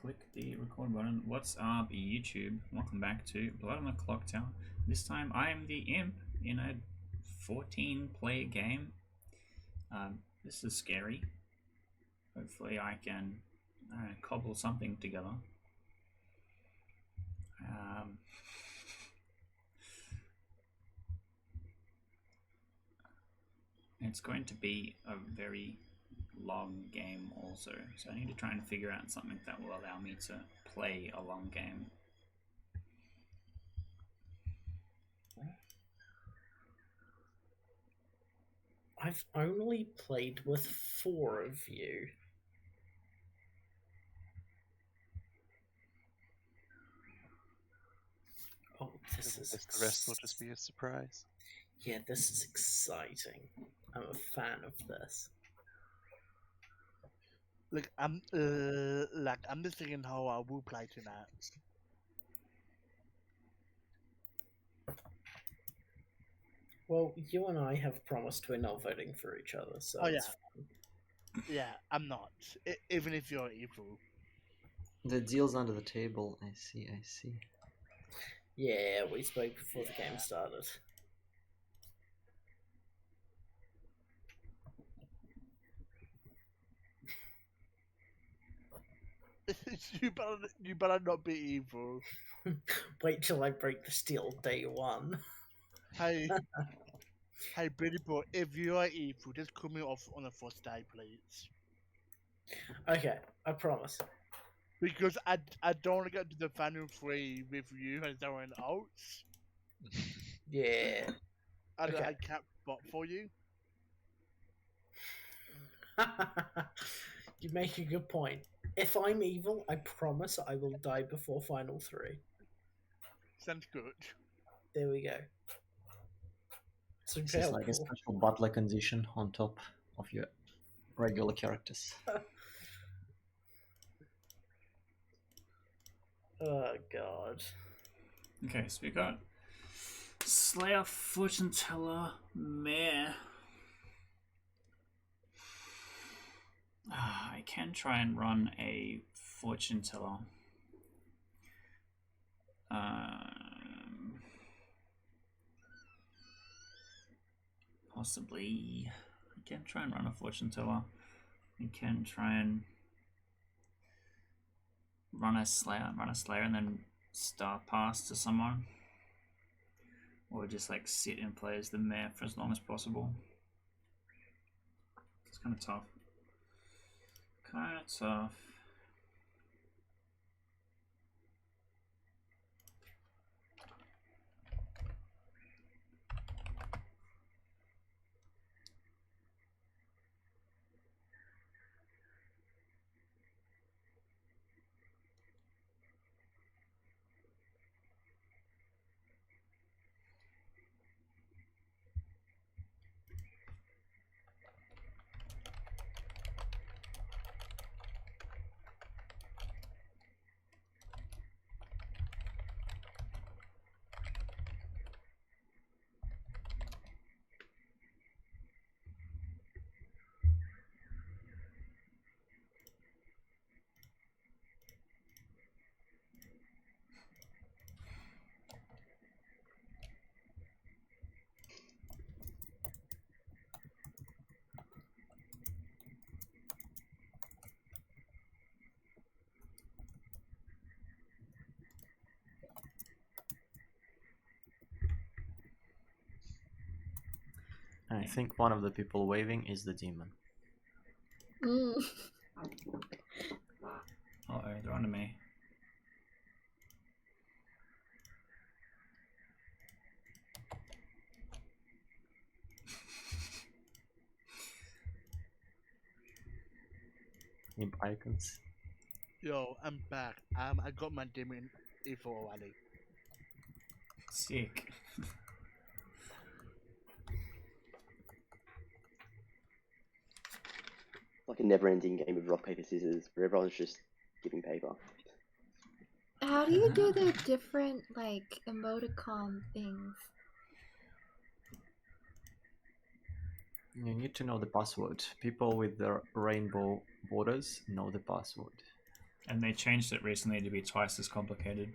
click the record button. What's up, YouTube? Welcome back to Blood on the Clocktower. This time I am the imp in a 14-player game. This is scary. Hopefully I can cobble something together. It's going to be a very long game also, so I need to try and figure out something that will allow me to play a long game. I've only played with 4 of you. Oh, this is the rest will just be a surprise. Yeah, this is exciting. I'm a fan of this. Like I'm just thinking how I will play tonight. Well, you and I have promised we're not voting for each other, so it's fun. Yeah, I'm not. Even if you're evil. The deal's under the table. I see. Yeah, we spoke before the game started. you better not be evil. Wait till I break the steel day one. Hey, hey, Billy boy, if you are evil, just call me off on the first day, please. Okay, I promise. Because I don't want to get to the final 3 with you and someone else. Yeah. I can't bot for you. You make a good point. If I'm evil, I promise I will die before final 3. Sounds good. There we go. So this is like a special butler condition on top of your regular characters. Oh god. Okay, so we got Slayer, Fortune Teller, Mare. I can try and run a Fortune Teller. Possibly. I can try and run a Fortune Teller. I can try and run a Slayer and then star pass to someone. Or just like sit and play as the Mare for as long as possible. It's kind of tough. I think one of the people waving is the demon. Uh-oh, they're onto me. Imp icons. Yo, I'm back. I got my demon evil already. Sick. Like a never-ending game of rock paper scissors where everyone's just giving paper. How do you do the different like emoticon things? You need to know the password. People with their rainbow borders know the password. And they changed it recently to be twice as complicated.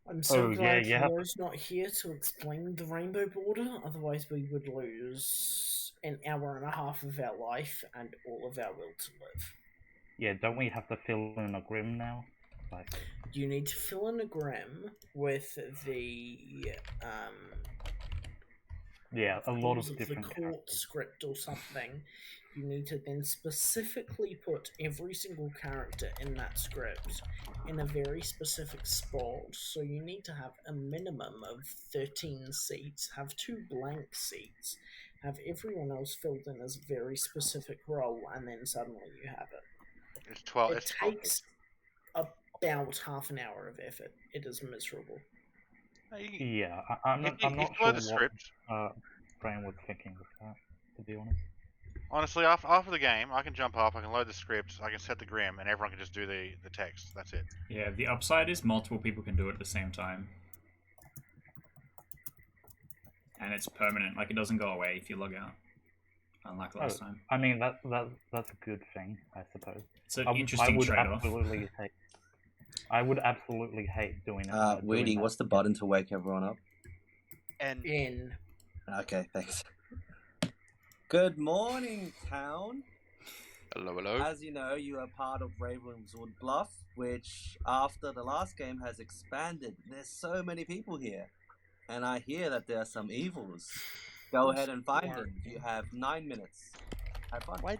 I'm so glad yeah. Hero's not here to explain the rainbow border, otherwise we would lose an hour and a half of our life and all of our will to live. Yeah, don't we have to fill in a grim now? Like, you need to fill in a grim with the yeah, a lot of the different court characters. script or something. You need to then specifically put every single character in that script in a very specific spot. So you need to have a minimum of 13 seats, have 2 blank seats, have everyone else filled in as a very specific role, and then suddenly you have it. It's 12. It It's 12. takes about half an hour of effort. It is miserable. Yeah, I'm not sure what Brian was thinking with that, to be honest. Honestly, after the game, I can jump up, I can load the scripts, I can set the grim, and everyone can just do the text. That's it. Yeah, the upside is multiple people can do it at the same time. And it's permanent, like it doesn't go away if you log out. Unlike last time. I mean, that's a good thing, I suppose. It's an interesting trade-off. I would absolutely hate doing it. Weedy, what's the button to wake everyone up? N. Okay, thanks. Good morning, town. Hello, hello. As you know, you are part of Ravenswood Bluff, which, after the last game, has expanded. There's so many people here. And I hear that there are some evils. Go ahead and find them. You have 9 minutes. Have fun. Why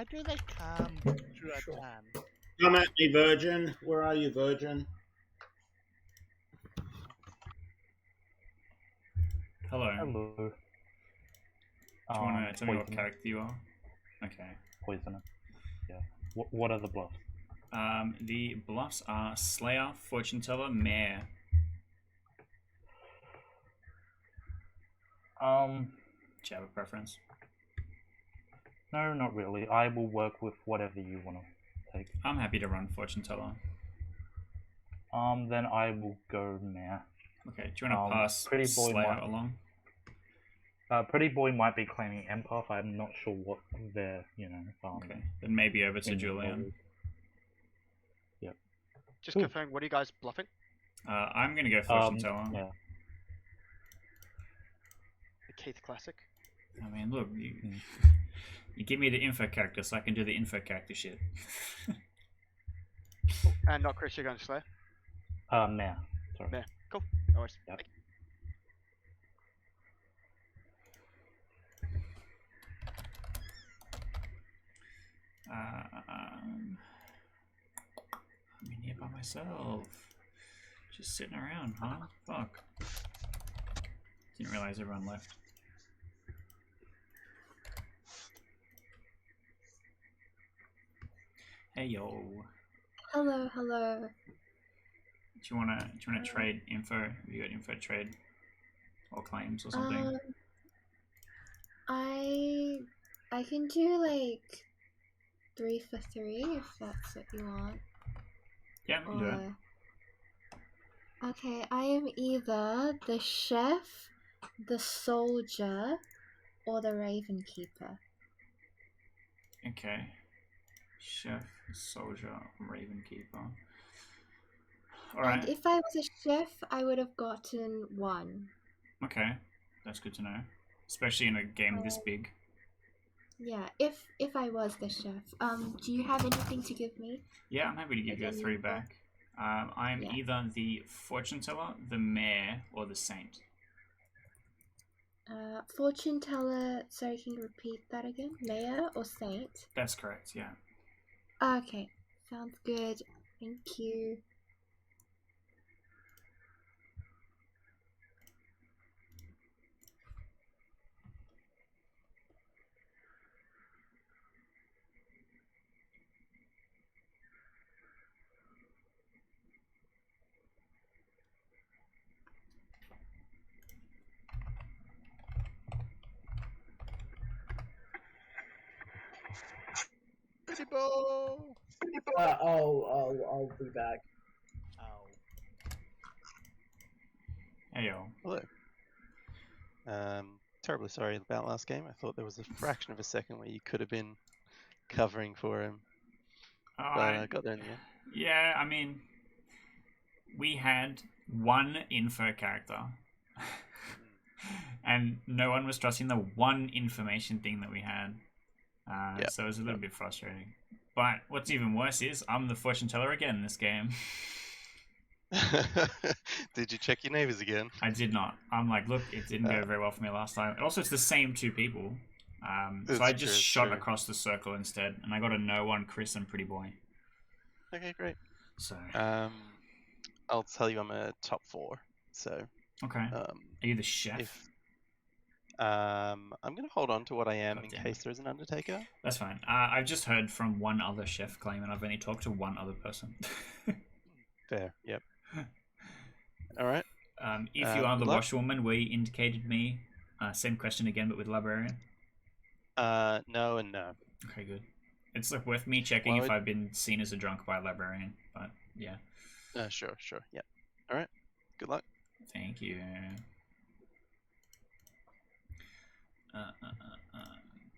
do they come to our town? Come at me, Virgin. Where are you, Virgin? Hello. Hello. Do you want to tell me what character you are? Okay. Poisoner. Yeah. What are the bluffs? The bluffs are Slayer, Fortune Teller, Mayor. Do you have a preference? No, not really. I will work with whatever you want to take. I'm happy to run Fortune Teller. Then I will go Mayor. Okay, do you want to pass Slayer along? Pretty Boy might be claiming Empath. I'm not sure what they're, okay, then maybe over to Julian. Yep. Just confirming, what are you guys bluffing? I'm going to go Fortune Teller. Yeah. The Keith Classic? I mean, look, you give me the info character so I can do the info character shit. And not Chris, you're going to Slayer? Mayor. Sorry. Mayor. Cool. No worries. Yep. I'm in here by myself. Just sitting around, huh? Fuck. Didn't realize everyone left. Hey yo. Hello, hello. Do you wanna trade info? Have you got info trade or claims or something? I can do like 3 for 3 if that's what you want. Yeah, we can do it. Okay, I am either the chef, the soldier, or the raven keeper. Okay. Chef, soldier, raven keeper. Alright. And if I was a chef, I would have gotten 1. Okay, that's good to know. Especially in a game this big. Yeah, if I was the chef. Do you have anything to give me? Yeah, I'm happy to give you a 3 back. I'm either the fortune teller, the mayor, or the saint. Fortune teller. Sorry, can you repeat that again? Mayor or saint? That's correct. Yeah. Okay, sounds good. Thank you. I'll be back. Hey yo. Hello. Terribly sorry about last game. I thought there was a fraction of a second where you could have been covering for him. But got there in the end. Yeah, I mean, we had one info character, and no one was trusting the one information thing that we had. So it was a little bit frustrating. But what's even worse is I'm the fortune teller again in this game. Did you check your neighbors again? I did not. I'm like, look, it didn't go very well for me last time. And also, it's the same two people. So I just shot across the circle instead, and I got a no one, Chris, and Pretty Boy. Okay, great. So I'll tell you I'm a top 4. So okay. Are you the chef? I'm gonna hold on to what I am in case there is an Undertaker. That's fine. I've just heard from one other chef claim, and I've only talked to one other person. Fair. Yep. All right. If you are the washerwoman, where you indicated me, same question again, but with librarian. No and no. Okay, good. It's like worth me checking if I've been seen as a drunk by a librarian, but yeah. Sure. Yep. All right. Good luck. Thank you.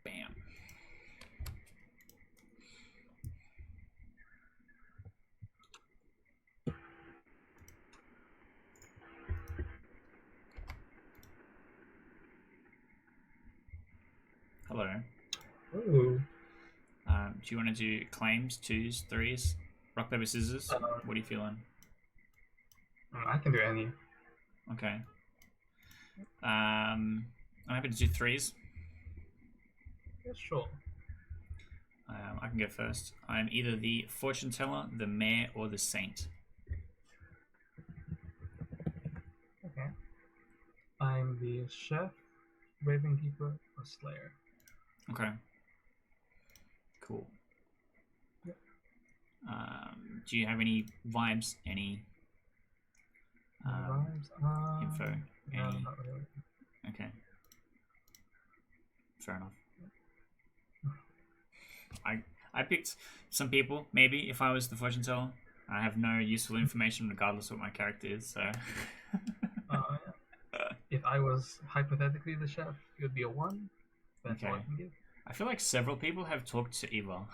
Bam. Hello. Ooh. Do you want to do claims, 2s, 3s, rock paper scissors? What are you feeling? I can do any. Okay. I'm happy to do 3s. Yeah, sure. I can go first. I'm either the fortune teller, the mayor, or the saint. Okay. I'm the chef, raven keeper, or slayer. Okay. Cool. Yep. Do you have any vibes? Any vibes? Info? No, Any? not really. Okay. Fair enough. I picked some people, maybe, if I was the fortune teller. I have no useful information regardless of what my character is, so... If I was hypothetically the chef, it would be a 1. That's all I can give. I feel like several people have talked to Eva.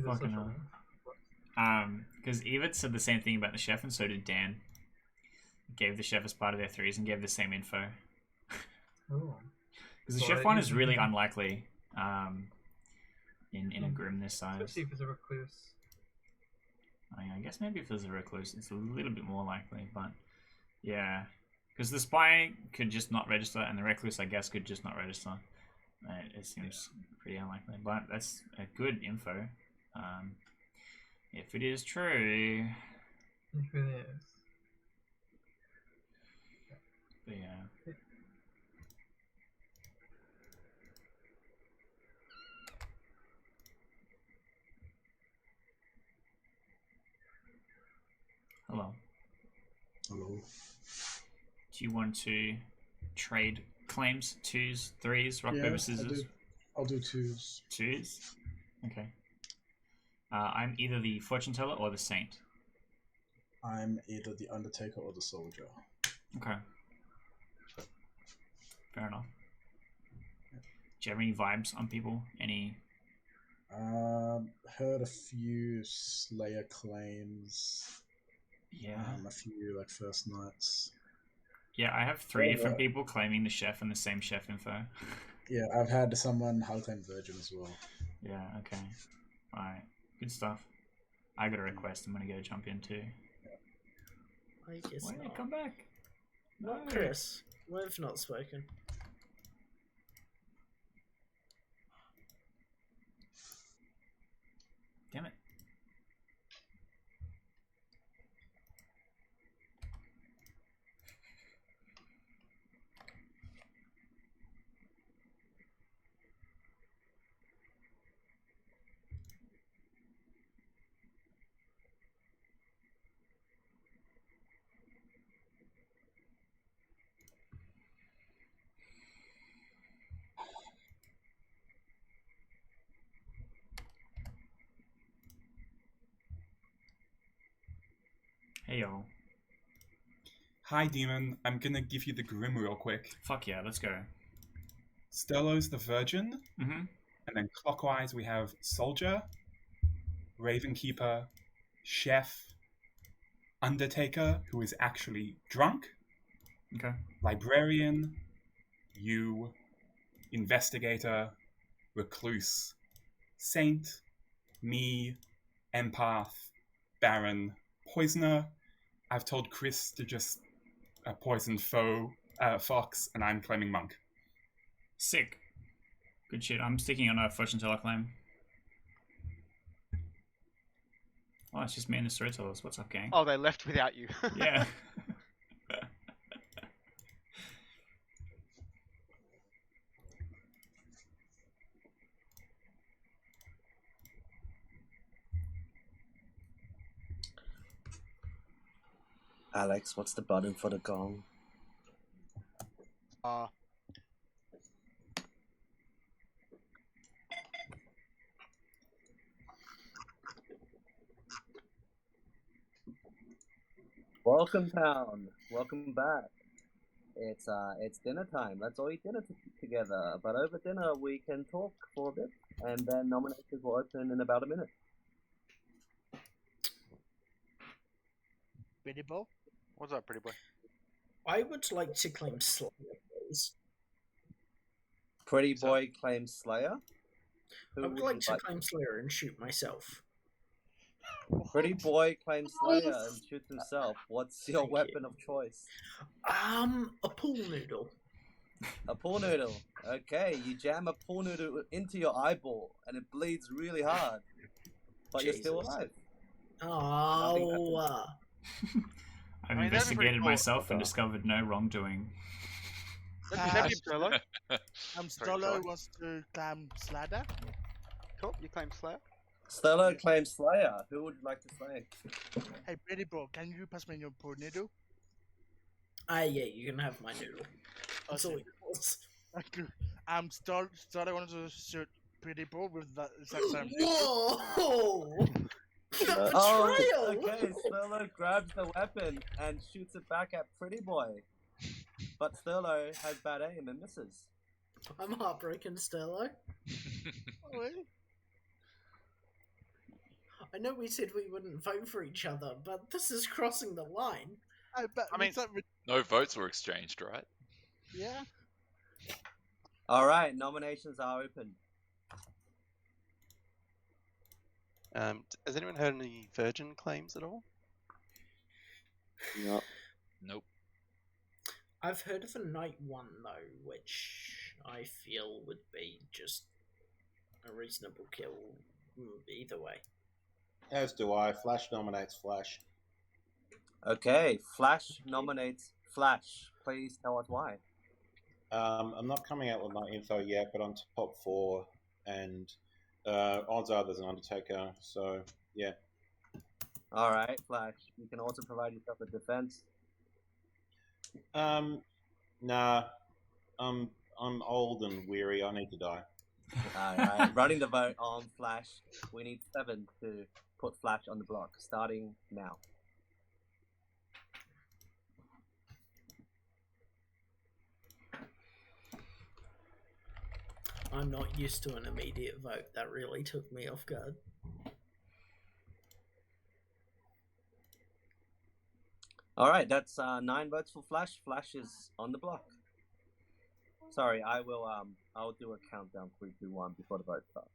Fucking hell. Because Eva said the same thing about the chef, and so did Dan. Gave the chef as part of their 3s and gave the same info. Because the chef one is really unlikely in a grim this size. Especially if it's a recluse. I guess maybe if there's a recluse, it's a little bit more likely, but yeah. Because the spy could just not register, and the recluse, I guess, could just not register. It seems pretty unlikely, but that's a good info. If it is true. If it is. But yeah. Hello. Hello. Do you want to trade claims? 2s, 3s, rock, paper, scissors? I'll do 2s. 2s? Okay. I'm either the fortune teller or the saint. I'm either the Undertaker or the Soldier. Okay. Fair enough. Do you have any vibes on people? Any? Heard a few Slayer claims. Yeah. A few like first nights. Yeah, I have 3 different people claiming the chef and the same chef info. Yeah, I've had someone claim Virgin as well. Yeah, okay. Alright, good stuff. I got a request I'm gonna go jump into. I guess Why not. did you come back? No. Chris, we've not spoken. Damn it. Hey y'all. Hi Demon, I'm gonna give you the Grim real quick. Fuck yeah, let's go. Sterlo's the Virgin, Mm-hmm. and then clockwise we have Soldier, Ravenkeeper, Chef, Undertaker, who is actually drunk, Okay. Librarian, you, Investigator, Recluse, Saint, me, Empath, Baron, Poisoner. I've told Chris to just poison Fox, and I'm claiming Monk. Sick. Good shit. I'm sticking on a fortune teller claim. Oh, it's just me and the storytellers. What's up, gang? Oh, they left without you. Yeah. Alex, what's the button for the gong? Welcome, town. Welcome back. It's dinner time. Let's all eat dinner together. But over dinner, we can talk for a bit, and then nominations will open in about a minute. Pretty boy? What's up, pretty boy? I would like to claim Slayer, please. Pretty boy claims Slayer. I would like to claim Slayer and shoot myself. Pretty boy claims Slayer and shoots himself. What's your weapon of choice? A pool noodle. A pool noodle. Okay, you jam a pool noodle into your eyeball and it bleeds really hard, but you're still alive. Oh. I've investigated myself and discovered no wrongdoing. Stolo wants to claim Slayer. Cool, you claim Slayer. Stella claims Slayer. Who would you like to slay? Hey, Pretty Bro, can you pass me your pool noodle? Yeah, you can have my noodle. That's all yours. Thank you. Stella wanted to shoot Pretty Bro with the exact same. Whoa! Okay, Sterlo grabs the weapon and shoots it back at Pretty Boy. But Sterlo has bad aim and misses. I'm heartbroken, Sterlo. I know we said we wouldn't vote for each other, but this is crossing the line. I mean, no votes were exchanged, right? Yeah. Alright, nominations are open. Has anyone heard any Virgin claims at all? No. Nope. I've heard of a Night One, though, which I feel would be just a reasonable kill either way. As do I. Flash nominates Flash. Okay, Flash nominates Flash. Please tell us why. I'm not coming out with my info yet, but I'm top 4, and odds are there's an Undertaker, so yeah. Alright, Flash. You can also provide yourself a defense. Nah. I'm old and weary. I need to die. Alright, running the vote on Flash. We need 7 to put Flash on the block, starting now. I'm not used to an immediate vote. That really took me off guard. Alright, that's 9 votes for Flash. Flash is on the block. Sorry, I'll do a countdown 3, 2, 1 before the vote starts.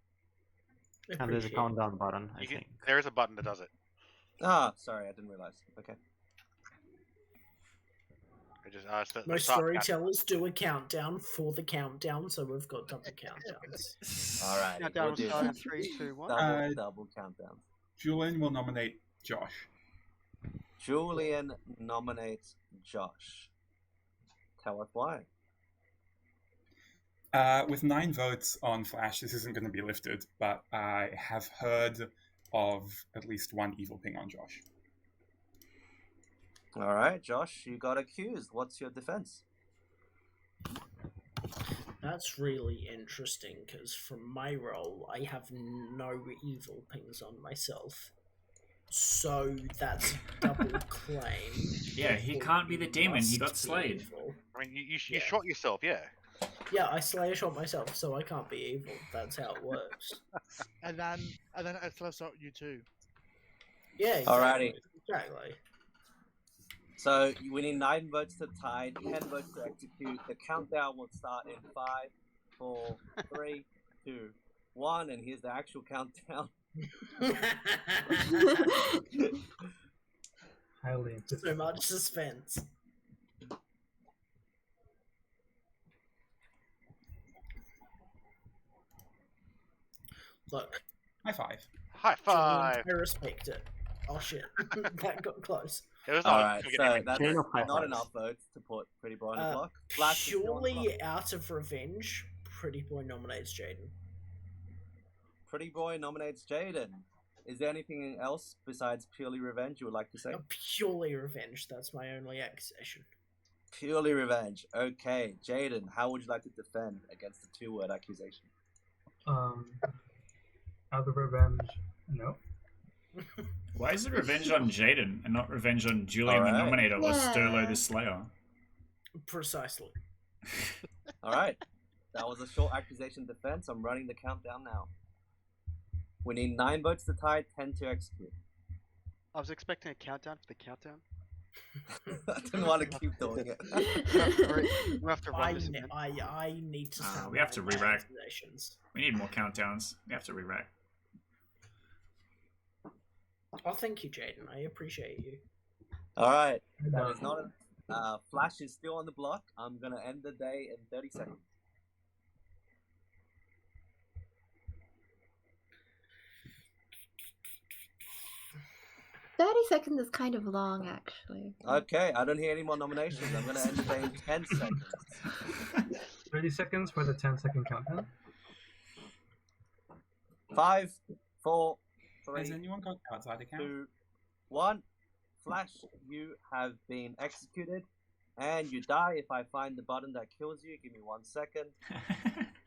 And there's a countdown button, I think. There is a button that does it. Ah, sorry, I didn't realize. Okay. Most storytellers do a countdown for the countdown, so we've got double countdowns. Alright. Countdown we'll do starts in that. 3, 2, 1. Double countdown. Julian will nominate Josh. Julian nominates Josh. Tell us why. With 9 votes on Flash, this isn't going to be lifted, but I have heard of at least one evil ping on Josh. Alright, Josh, you got accused. What's your defense? That's really interesting, because from my role, I have no evil pings on myself. So that's double claim. Yeah, he can't be the demon. He got slayed. I mean, you shot yourself, yeah. Yeah, I slayer shot myself, so I can't be evil. That's how it works. and then I slayer shot you too. Yeah, exactly. Alrighty. Exactly. So we need 9 votes to tie, 10 votes to execute. The countdown will start in 5, 4, 3, 2, 1, and here's the actual countdown. Highly So much suspense. Look. High five. High five. I respect it. Oh shit, that got close. It was Alright, so that's not enough votes to put Pretty Boy on the block. Flash is still on the block. Purely out of revenge, Pretty Boy nominates Jaden. Pretty Boy nominates Jaden. Is there anything else besides purely revenge you would like to say? Purely revenge, that's my only accusation. Purely revenge. Okay, Jaden, how would you like to defend against the 2-word accusation? Out of revenge, no. Why is it revenge on Jaden and not revenge on Julian the Nominator or Sterlo the Slayer? Precisely. Alright, that was a short accusation defense. I'm running the countdown now. We need 9 votes to tie, 10 to execute. I was expecting a countdown for the countdown. I didn't want to keep doing it. We have to run this again. I need to stand we have to by my re-rack. accusations. We need more countdowns. We have to re-rack. Oh, thank you, Jaden. I appreciate you. Alright, that is not a... Flash is still on the block. I'm going to end the day in 30 seconds. 30 seconds is kind of long, actually. Okay, I don't hear any more nominations. I'm going to end the day in 10 seconds. 30 seconds for the 10-second countdown. 5, 4, 3, Has anyone got outside account? 2, 1. Flash, you have been executed, and you die if I find the button that kills you. Give me 1 second.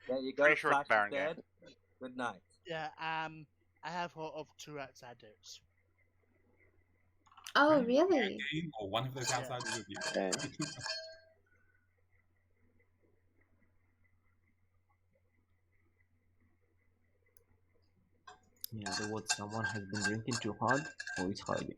There you go. Pretty sure Flash it's Baron is dead. Good night. Yeah, I have heard of 2 outsiders. Oh, really? Or one of those outsiders with you. In other words, someone has been drinking too hard, or it's hiding.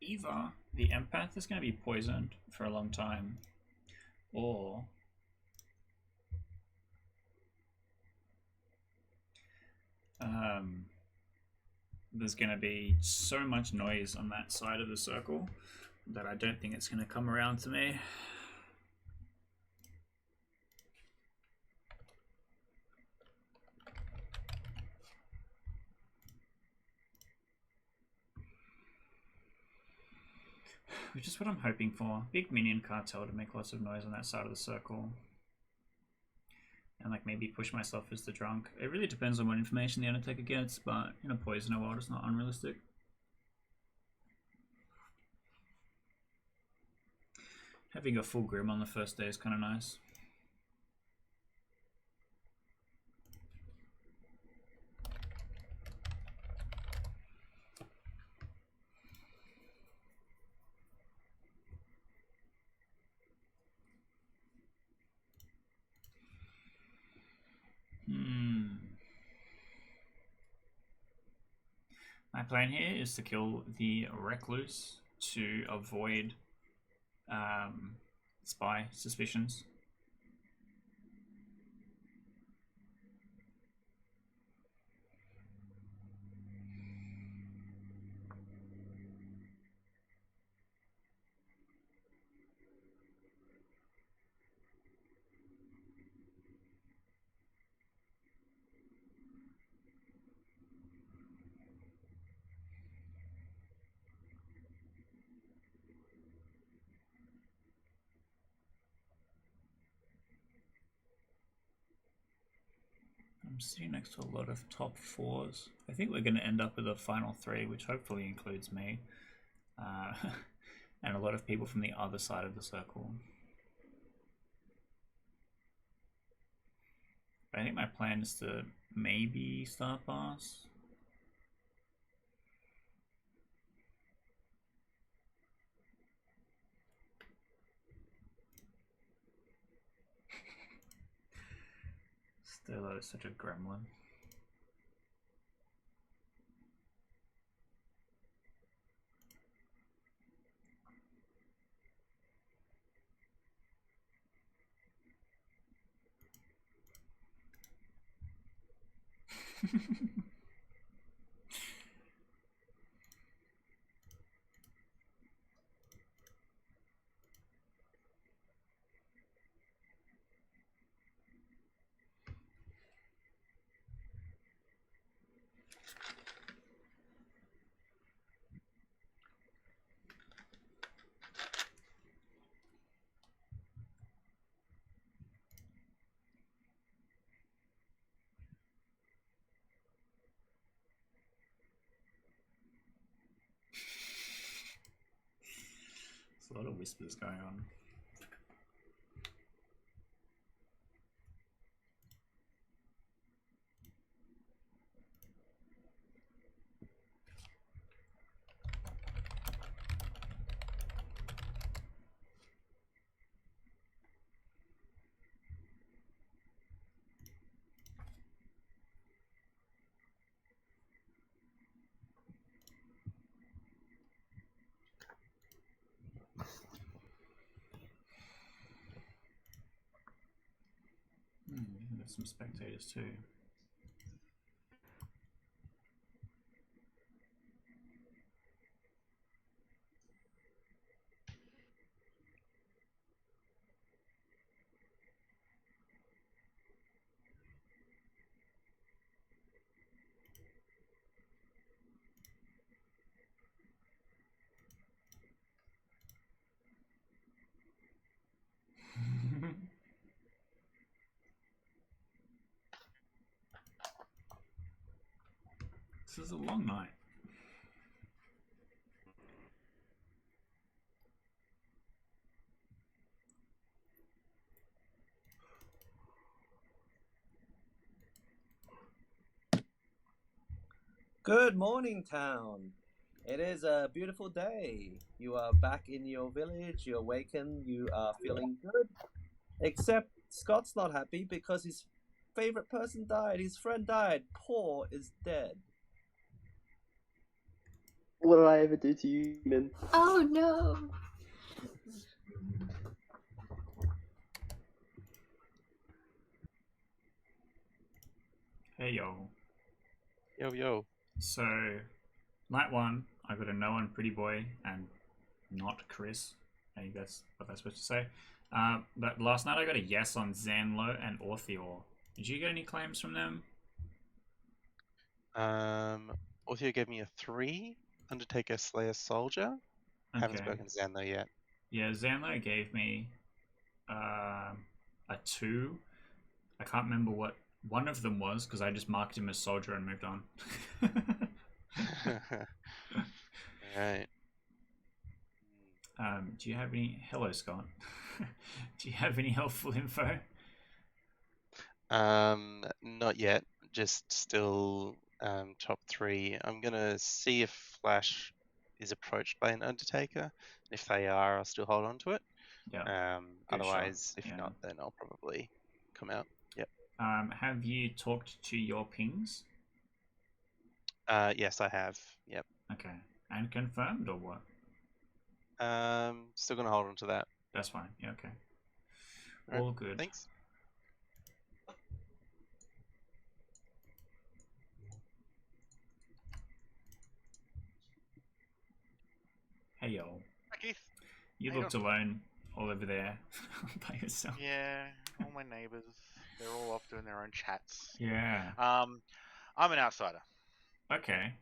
Either the empath is going to be poisoned for a long time, or there's going to be so much noise on that side of the circle that I don't think it's going to come around to me. Which is what I'm hoping for. Big minion cartel to make lots of noise on that side of the circle. And like maybe push myself as the drunk. It really depends on what information the Undertaker gets, but in a poisoner world it's not unrealistic. Having a full grim on the first day is kind of nice. My plan here is to kill the recluse to avoid spy suspicions. I'm sitting next to a lot of top 4s. I think we're going to end up with a final 3, which hopefully includes me. And a lot of people from the other side of the circle. I think my plan is to maybe Star Pass. Sterlo is such a gremlin. There's a lot of whispers going on. There's some spectators too. This is a long night. Good morning, town. It is a beautiful day. You are back in your village, you awaken, you are feeling good. Except Scott's not happy because his favorite person died, his friend died. Paul is dead. What did I ever do to you, man? Oh no! Hey yo. Yo yo. So, night 1, I got a no on Pretty Boy and not Chris. I think that's what that's supposed to say. But last night I got a yes on Zanlo and Orthior. Did you get any claims from them? Ortheo gave me a 3. Undertaker, Slayer, Soldier. Haven't spoken to Zan though yet. Yeah, Zanlo gave me a 2. I can't remember what one of them was because I just marked him as Soldier and moved on. Alright. Do you have any... Hello, Scott. Do you have any helpful info? Not yet. Just still top 3. I'm gonna see if Flash is approached by an Undertaker. If they are, I'll still hold on to it. Yeah. Otherwise, if not, then I'll probably come out. Yep. Have you talked to your pings? Yes, I have. Yep. Okay. And confirmed or what? Still gonna hold on to that. That's fine. Yeah, okay. Right. All good. Thanks. Hey yo. Hi, Keith. You How you looked doing? alone all over there by yourself. Yeah, all my neighbours. They're all off doing their own chats. Yeah. I'm an outsider. Okay.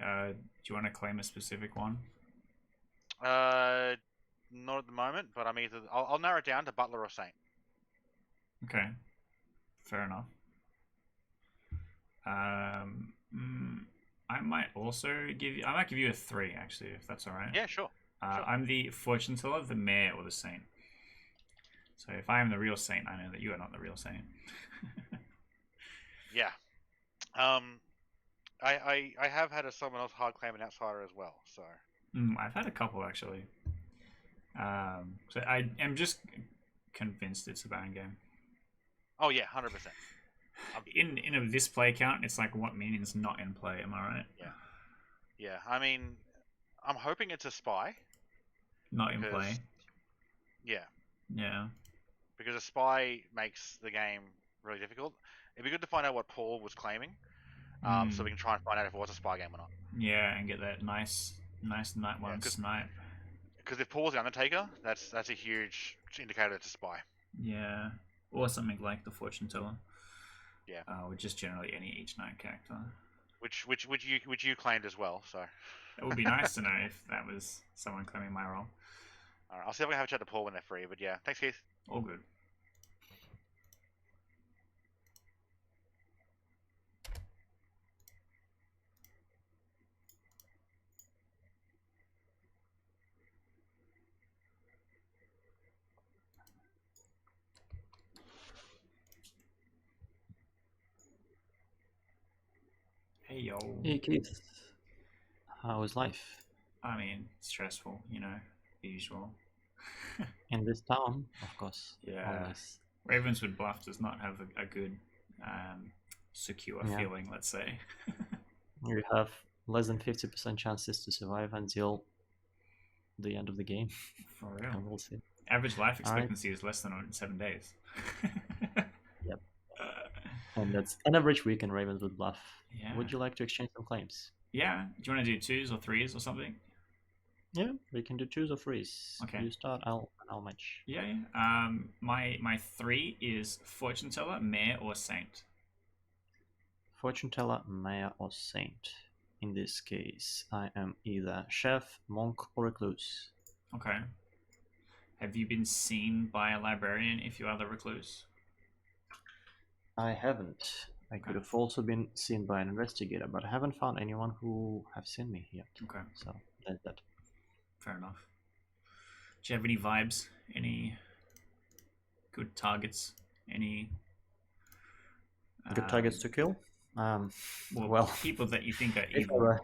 Do you want to claim a specific one? Not at the moment, but I'm either. I'll narrow it down to Butler or Saint. Okay. Fair enough. I might also give you. I might give you a 3 actually, if that's all right. Yeah, sure. Sure. I'm the fortune teller, the mayor, or the saint. So if I am the real saint, I know that you are not the real saint. Yeah. I have had someone else hard claim an outsider as well. So. I've had a couple actually. So I am just convinced it's a Baron game. Oh yeah, 100%. In this play count, it's like what minion's not in play. Am I right? Yeah. Yeah. I mean, I'm hoping it's a spy. Not in play. Yeah. Yeah. Because a spy makes the game really difficult. It'd be good to find out what Paul was claiming, so we can try and find out if it was a spy game or not. Yeah, and get that nice night one snipe. Because if Paul's the Undertaker, that's a huge indicator it's a spy. Yeah, or something like the fortune teller. Yeah. Or just generally any each night character. Which you claimed as well. So. It would be nice to know if that was someone claiming my role. All right, I'll see if I can have a chat to Paul when they're free. But yeah, thanks, Keith. All good. Hey yo. Hey Keith. How is life? I mean, stressful, you know, the usual. In this town, of course. Yeah. Always. Ravenswood Bluff does not have a good, secure feeling, let's say. You have less than 50% chances to survive until the end of the game. For real. And we'll see. Average life expectancy is less than 7 days. Yep. And that's an average week in Ravenswood Bluff. Yeah. Would you like to exchange some claims? Yeah. Do you want to do 2s or 3s or something? Yeah, we can do 2s or 3s. Okay. You start, I'll match. Yeah. My 3 is fortune teller, mayor, or saint. Fortune teller, mayor, or saint. In this case, I am either chef, monk, or recluse. Okay. Have you been seen by a librarian if you are the recluse? I haven't. I could have also been seen by an investigator, but I haven't found anyone who have seen me yet. Okay. So that's that. Fair enough. Do you have any vibes? Any good targets? Any good targets to kill? Well, people that you think are evil.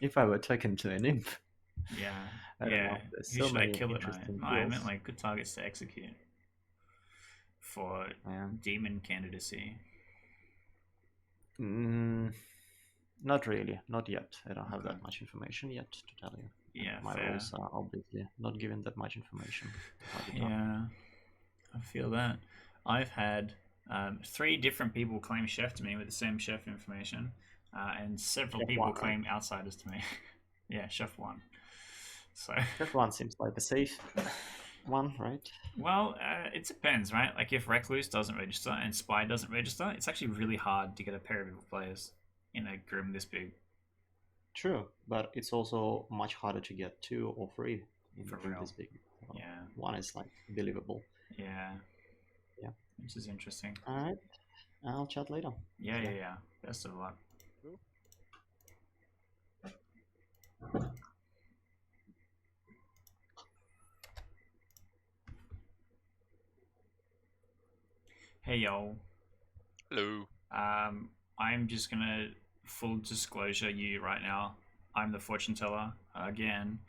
If I were taken to an imp. Yeah. I don't know. There's Who so should I many kill at interesting night? No, I kills. meant like good targets to execute for demon candidacy. Not really. Not yet. I don't have that much information yet to tell you. Yeah, my fair. roles are obviously not given that much information. Yeah, I feel that. I've had 3 different people claim chef to me with the same chef information, and several Chef people 1, claim right? outsiders to me. Yeah, chef 1. So Chef 1 seems like a safe one, right? Well, it depends, right? Like if recluse doesn't register and spy doesn't register, it's actually really hard to get a pair of evil players in a grim this big. True, but it's also much harder to get 2 or 3 in For a group real. this big. So Yeah. 1 is like believable. Yeah. Yeah. Which is interesting. Alright. I'll chat later. Yeah. Best of luck. Hey yo. Hello. I'm just gonna full disclosure you right now. I'm the fortune teller again.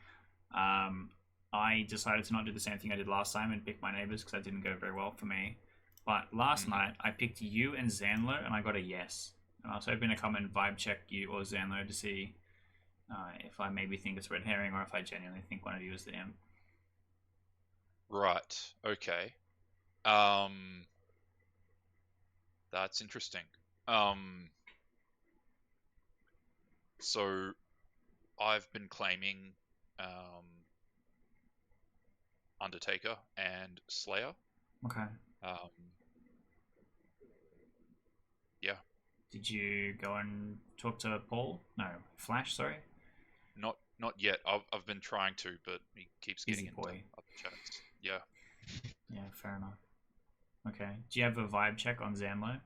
I decided to not do the same thing I did last time and pick my neighbors because that didn't go very well for me. But last night I picked you and Zanlo and I got a yes. And I was hoping to come and vibe check you or Zanlo to see if I maybe think it's red herring or if I genuinely think one of you is the imp. Right. Okay. That's interesting. So I've been claiming Undertaker and Slayer. Okay. Yeah. Did you go and talk to Paul? No, Flash. Sorry. Not yet. I've been trying to, but he keeps getting Easy into boy. other chats. Yeah. Yeah, fair enough. Okay. Do you have a vibe check on Zanlo?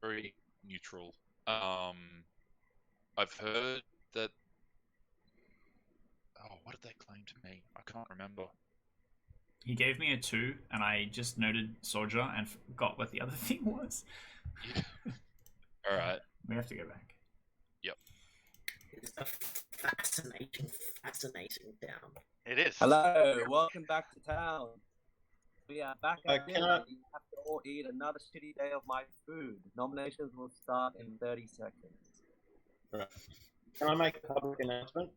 Very neutral. I've heard that. Oh, what did they claim to me? I can't remember. He gave me a 2, and I just noted soldier and forgot what the other thing was. Yeah. All right. We have to go back. Yep. It's a fascinating town. It is. Hello, welcome back to town. We are back again. Can I- You have to all eat another shitty day of my food. Nominations will start in 30 seconds. Right. Can I make a public announcement?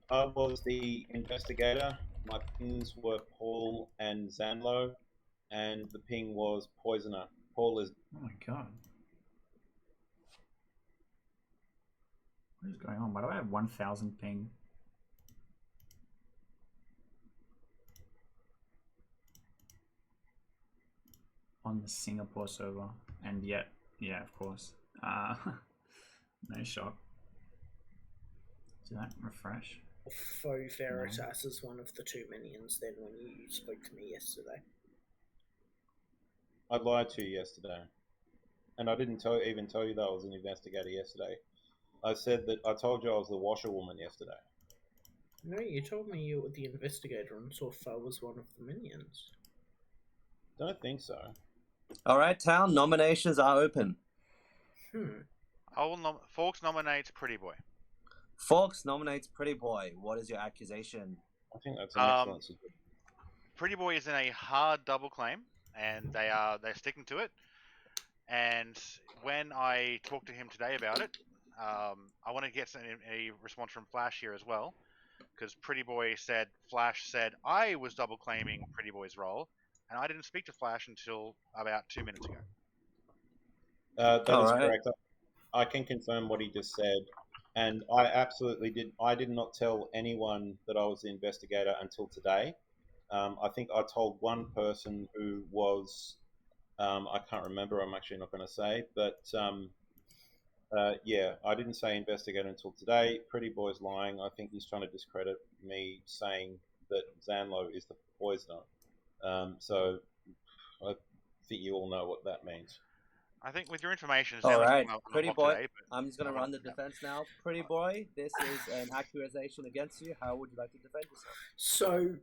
I was the investigator. My pings were Paul and Zanlo, and the ping was Poisoner. Paul is. Oh my god. What is going on? Why do I have 1000 ping? On the Singapore server, and yet, yeah, of course. No shock. Did that refresh? Faux Veritas is one of the 2 minions then when you spoke to me yesterday. I lied to you yesterday, and I didn't even tell you that I was an investigator yesterday. I said that I told you I was the washerwoman yesterday. No, you told me you were the investigator and Sorfa was one of the minions. Don't think so. Alright, town, nominations are open. Forks nominates Pretty Boy. Forks nominates Pretty Boy. What is your accusation? I think that's an excellent suggestion. Pretty Boy is in a hard double claim, and they're sticking to it. And when I talked to him today about it, I want to get a response from Flash here as well, because Pretty Boy said Flash said I was double claiming Pretty Boy's role, and I didn't speak to Flash until about 2 minutes ago. That is correct. I can confirm what he just said, and I absolutely did. I did not tell anyone that I was the investigator until today. I think I told one person who was, I can't remember. I'm actually not going to say, but yeah, I didn't say investigator until today. Pretty Boy's lying. I think he's trying to discredit me saying that Zanlo is the poisoner. So I think you all know what that means. I think with your information, Alright, Pretty Boy, today, I'm just going to run the defense now. Pretty Boy, this is an accusation against you. How would you like to defend yourself? So,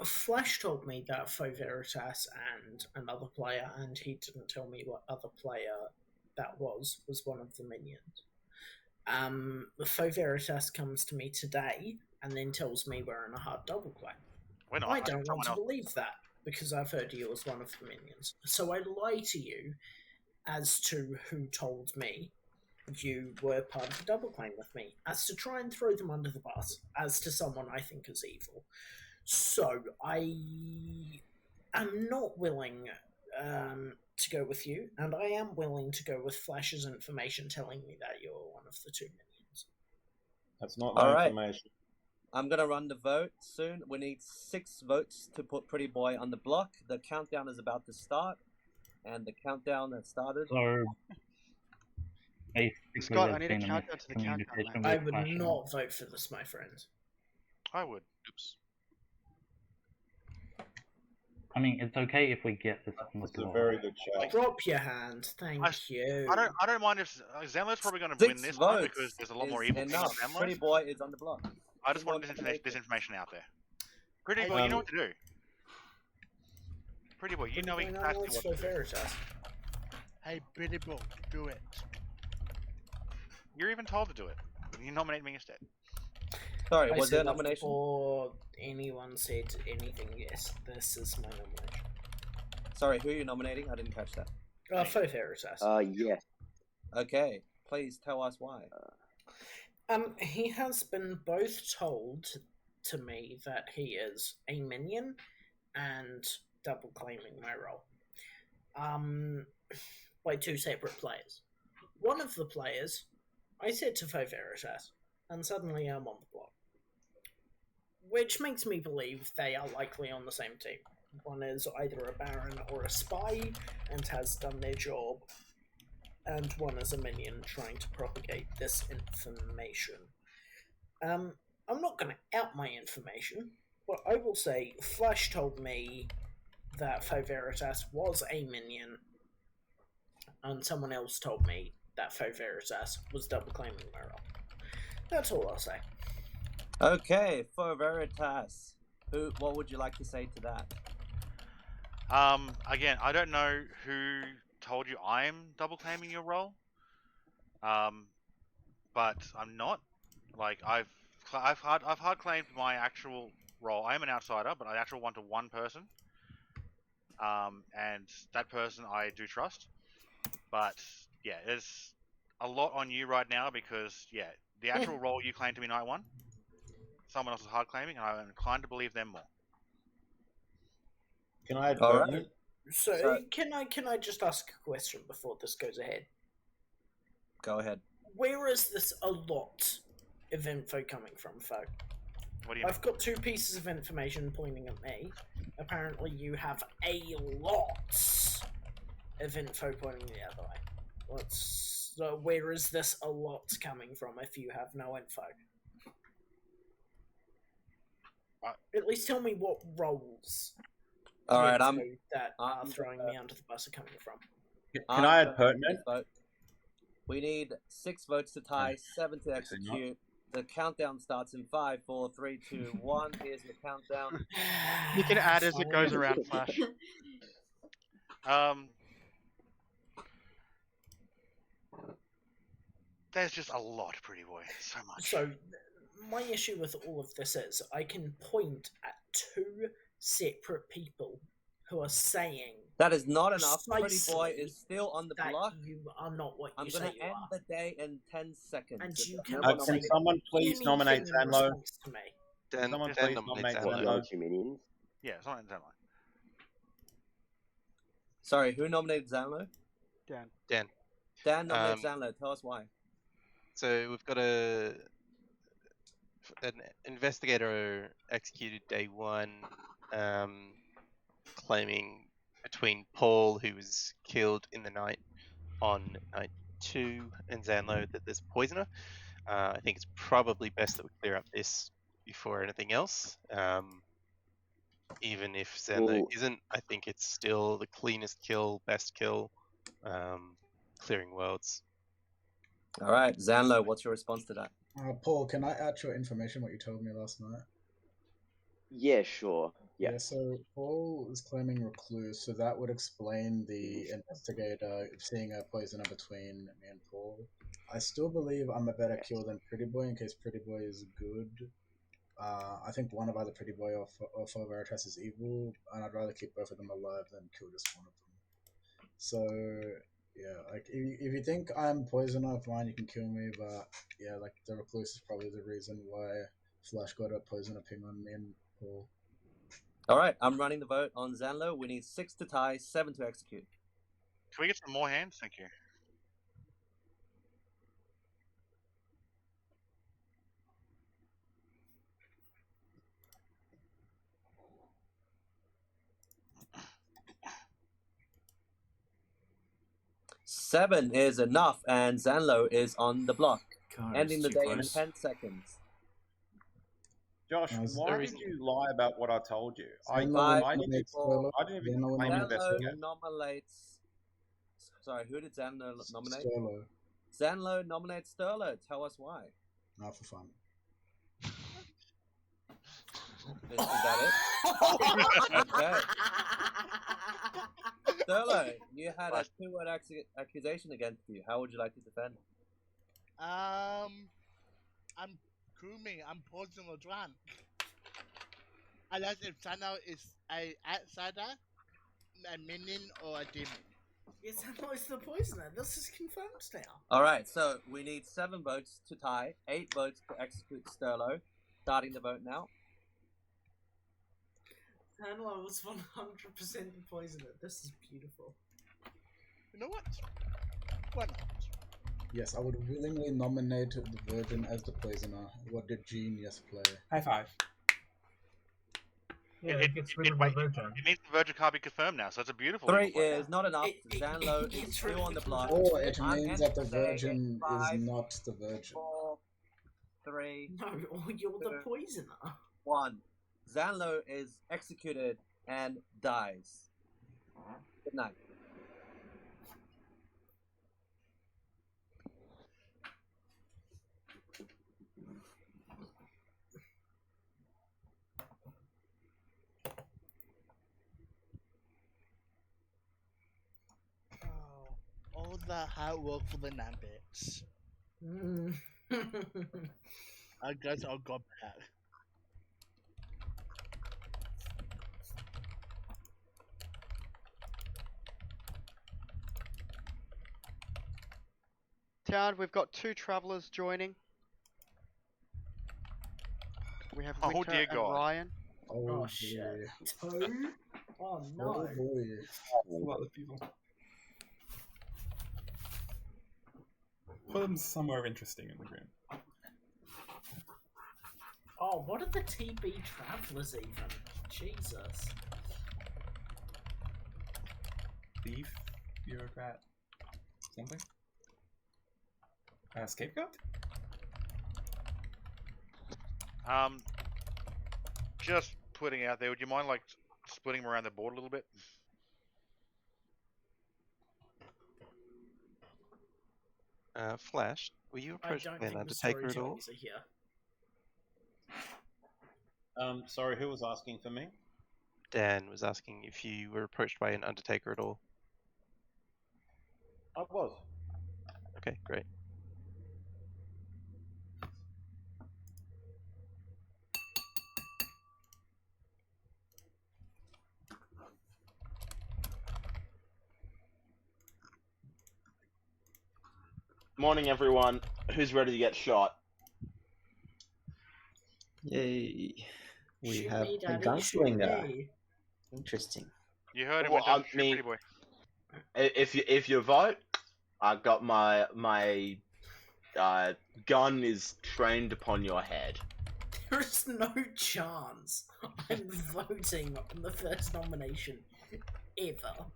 Flash told me that Faux Veritas and another player, and he didn't tell me what other player that was one of the minions. Faux Veritas comes to me today and then tells me we're in a hard double claim. I don't want to believe that because I've heard you as one of the minions. So I lie to you as to who told me you were part of the double claim with me, as to try and throw them under the bus, as to someone I think is evil. So I am not willing to go with you, and I am willing to go with Flash's information telling me that you're one of the 2 minions. That's not my information. I'm going to run the vote soon. We need 6 votes to put Pretty Boy on the block. The countdown is about to start. And the countdown has started. So, Scott, I need a countdown to the countdown. I would not vote for this, my friend. I would. Oops. I mean, it's okay if we get this on the block. It's a very good shout. Drop your hand, thank you. I don't mind if Zenlo's probably going to win this one because there's a lot more evil people than Zenlo. Pretty Boy is on the block. I just want this information out there. Pretty Boy, you know what to do. Pretty Boy, you know exactly what to do. Hey, Pretty Boy, do it. You're even told to do it. You nominate me instead. Sorry, was there a nomination? Before anyone said anything, yes, this is my nomination. Sorry, who are you nominating? I didn't catch that. Faux Veritas. Yes. Okay, please tell us why. He has been both told to me that he is a minion and double claiming my role. By 2 separate players. One of the players, I said to Faux Veritas, and suddenly I'm on the block. Which makes me believe they are likely on the same team. One is either a Baron or a spy and has done their job, and one is a minion trying to propagate this information. I'm not going to out my information, but I will say Flash told me that Faux Veritas was a minion, and someone else told me that Faux Veritas was double claiming my role. That's all I'll say. Okay, Faux Veritas. What would you like to say to that? Again, I don't know who told you I'm double claiming your role. But I'm not. Like I've hard claimed my actual role. I am an outsider, but I actually want to one person. And that person I do trust. But yeah, there's a lot on you right now because yeah, the actual role you claimed to be night one, someone else is hard claiming, and I'm inclined to believe them more. Can I add All pertinent? right. So can I just ask a question before this goes ahead? Go ahead. Where is this a lot of info coming from, Fo? What do you I've got 2 pieces of information pointing at me. Apparently you have a lot of info pointing the other way. So where is this a lot coming from if you have no info? At least tell me what roles All right, that are throwing me under the bus are coming from. Can I add pertinent? We need 6 votes to tie, 7 to execute. The countdown starts in 5, 4, 3, 2, 1. Here's the countdown. You can add as it goes around, Flash. There's just a lot, pretty boy. So much. So, my issue with all of this is I can point at 2 separate people who are saying that is not enough. Pretty boy is still on the block. You are not what you I'm say going to you end are. the day in 10 seconds. And you can someone please nominate Zanlo? Someone please nominate Zanlo. Yeah, someone Zanlo. Sorry, who nominated Zanlo? Dan. Dan nominated Zanlo. Tell us why. So we've got an investigator executed day 1, claiming between Paul, who was killed in the night on night 2, and Zanlo that there's a poisoner. I think it's probably best that we clear up this before anything else. Even if Zanlo isn't, I think it's still the cleanest kill, best kill, clearing worlds. All right, Zanlo, what's your response to that? Paul, can I add your information, what you told me last night? Yeah, sure. Yeah, so Paul is claiming recluse, so that would explain the investigator seeing a poisoner between me and Paul. I still believe I'm a better kill than Pretty Boy in case Pretty Boy is good. I think one of either Pretty Boy or Faux Veritas is evil, and I'd rather keep both of them alive than kill just one of them. So, yeah, like, if you think I'm poisoner, fine, you can kill me, but yeah, like, the recluse is probably the reason why Flash got a poisoner ping on me and Paul. All right, I'm running the vote on Zanlo. We need 6 to tie, 7 to execute. Can we get some more hands? Thank you. Seven is enough, and Zanlo is on the block, ending the day close. in 10 seconds. Josh, why did you lie about what I told you? I didn't even claim investigate. Nominates. Sorry, who did Zanlo nominate? Sterlo. Zanlo nominates Sterlo. Tell us why. Not for fun. Is that it? Okay. Sterlo, you had a 2-word accusation against you. How would you like to defend? I'm grooming. I'm poisoning or drunk. Unless if Zanlo is a outsider, a minion, or a demon. Yes, Zanlo is the poisoner. This is confirmed now. All right, so we need 7 votes to tie, 8 votes to execute Sterlo. Starting the vote now. Zanlo was 100% the poisoner. This is beautiful. You know what? Why not? Yes, I would willingly nominate the Virgin as the poisoner. What did Genius play? High five. Yeah, It means the Virgin can't be confirmed now, so it's a beautiful 3 is not enough. Zanlo is still on the block. Or it means that the Virgin is not the Virgin. 4, 3. No, or you're the poisoner. 1. Zanlo is executed and dies. Good night. All that hard work for the numbers. I guess I'll go back. Town, we've got 2 travelers joining. We have Winter dear and God. Ryan. Oh shit. 2? Oh no. boy. A lot of people. Put them somewhere interesting in the room. Oh, what are the TB travelers even? Jesus. Thief, bureaucrat, something. Scapegoat. Just putting it out there. Would you mind like splitting them around the board a little bit? Flash, were you I approached don't by an think the Undertaker at all? storytellers are here. Sorry, who was asking for me? Dan was asking if you were approached by an Undertaker at all. I was. Okay, great. Morning, everyone. Who's ready to get shot? Yay. We Shoot have me, a Daddy, shoot gunslinger. me. Interesting. You heard him. Well, Winter. I Shoot mean, pretty boy. if you vote, I got my gun is trained upon your head. There is no chance I'm voting on the first nomination ever.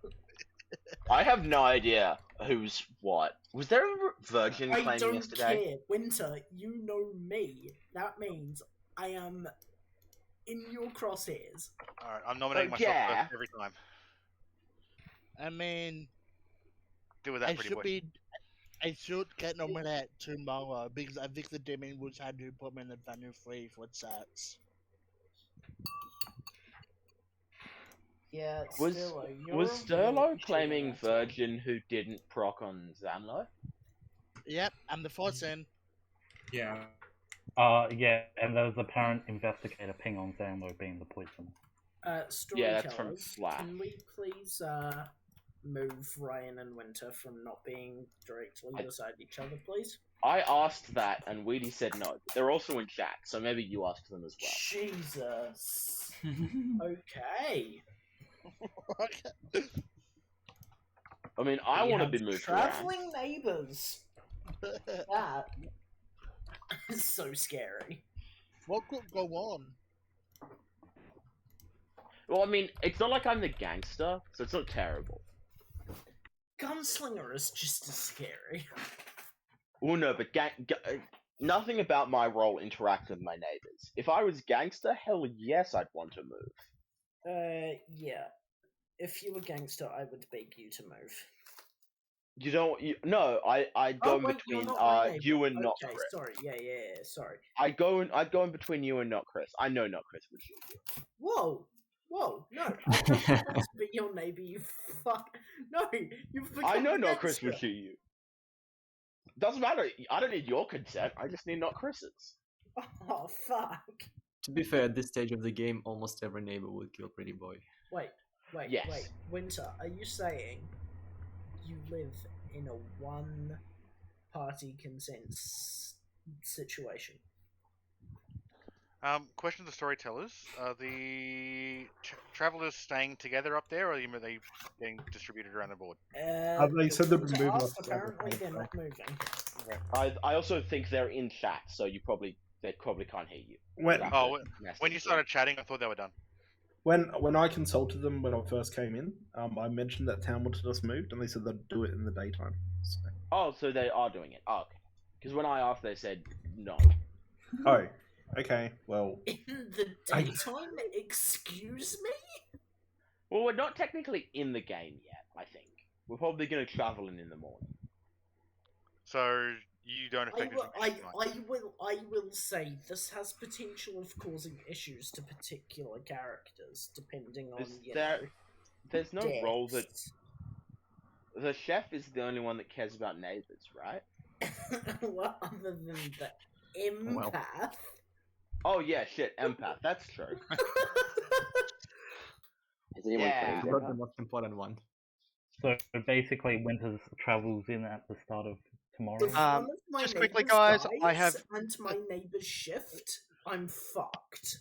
I have no idea who's what. Was there a virgin I claim don't yesterday? care. Winter, you know me. That means I am in your crosshairs. Alright, I'm nominating myself first every time. I mean, Do with that, pretty boy. I should get nominated tomorrow because I think the demon was had to put me in the venue free for sets. Yeah, Was Sterlo, was you're a Sterlo real claiming cheater. virgin who didn't proc on Zamlo? Yep, I'm the force in. Yeah. Yeah, and there was apparent investigator ping on Zamlo being the poisoner. Yeah, that's from Storytellers, Flash. can we please move Ryan and Winter from not being directly beside each other, please? I asked that, and Weedy said no. They're also in chat, so maybe you asked them as well. Jesus. Okay. I mean, I We want to have be moved around. traveling neighbors. That is so scary. What could go on? Well, I mean, it's not like I'm the gangster, so it's not terrible. Gunslinger is just as scary. Well, no, but nothing about my role interacts with my neighbors. If I was gangster, hell yes, I'd want to move. Yeah. If you were gangster, I would beg you to move. You don't. No, I'd go in between you and not Okay, Chris. sorry. Yeah, sorry. I'd go in between you and not Chris. I know not Chris would shoot you. Whoa, no! I don't want to be your neighbor. You fuck. No, you've become I know a not Chris gangster. would shoot you. Doesn't matter. I don't need your consent. I just need not Chris's. Oh fuck! To be fair, at this stage of the game, almost every neighbor would kill Pretty Boy. Wait. Yes. Winter, are you saying you live in a one-party consent situation? Question to the storytellers: Are the travelers staying together up there, or are they being distributed around the board? They said they've been To moving us, off. apparently they're not moving. I also think they're in chat, so they probably can't hear you. When you started chatting, I thought they were done. When I consulted them when I first came in, I mentioned that town wanted us moved, and they said they'd do it in the daytime. So. Oh, so they are doing it. Oh, okay. Because when I asked, they said no. Oh, okay. Well, in the daytime? Excuse me? Well, we're not technically in the game yet, I think. We're probably going to travel in the morning. So you don't affect I will say this has potential of causing issues to particular characters, depending on There's no deaths. role that the chef is the only one that cares about neighbors, right? Well, other than the empath. Oh yeah, shit, empath. That's true. Has anyone claimed Not empath? the most important one. So basically, Winters travels in at the start of tomorrow. If one of my just quickly, neighbours guys, dies I have- and my neighbour's shift, I'm fucked.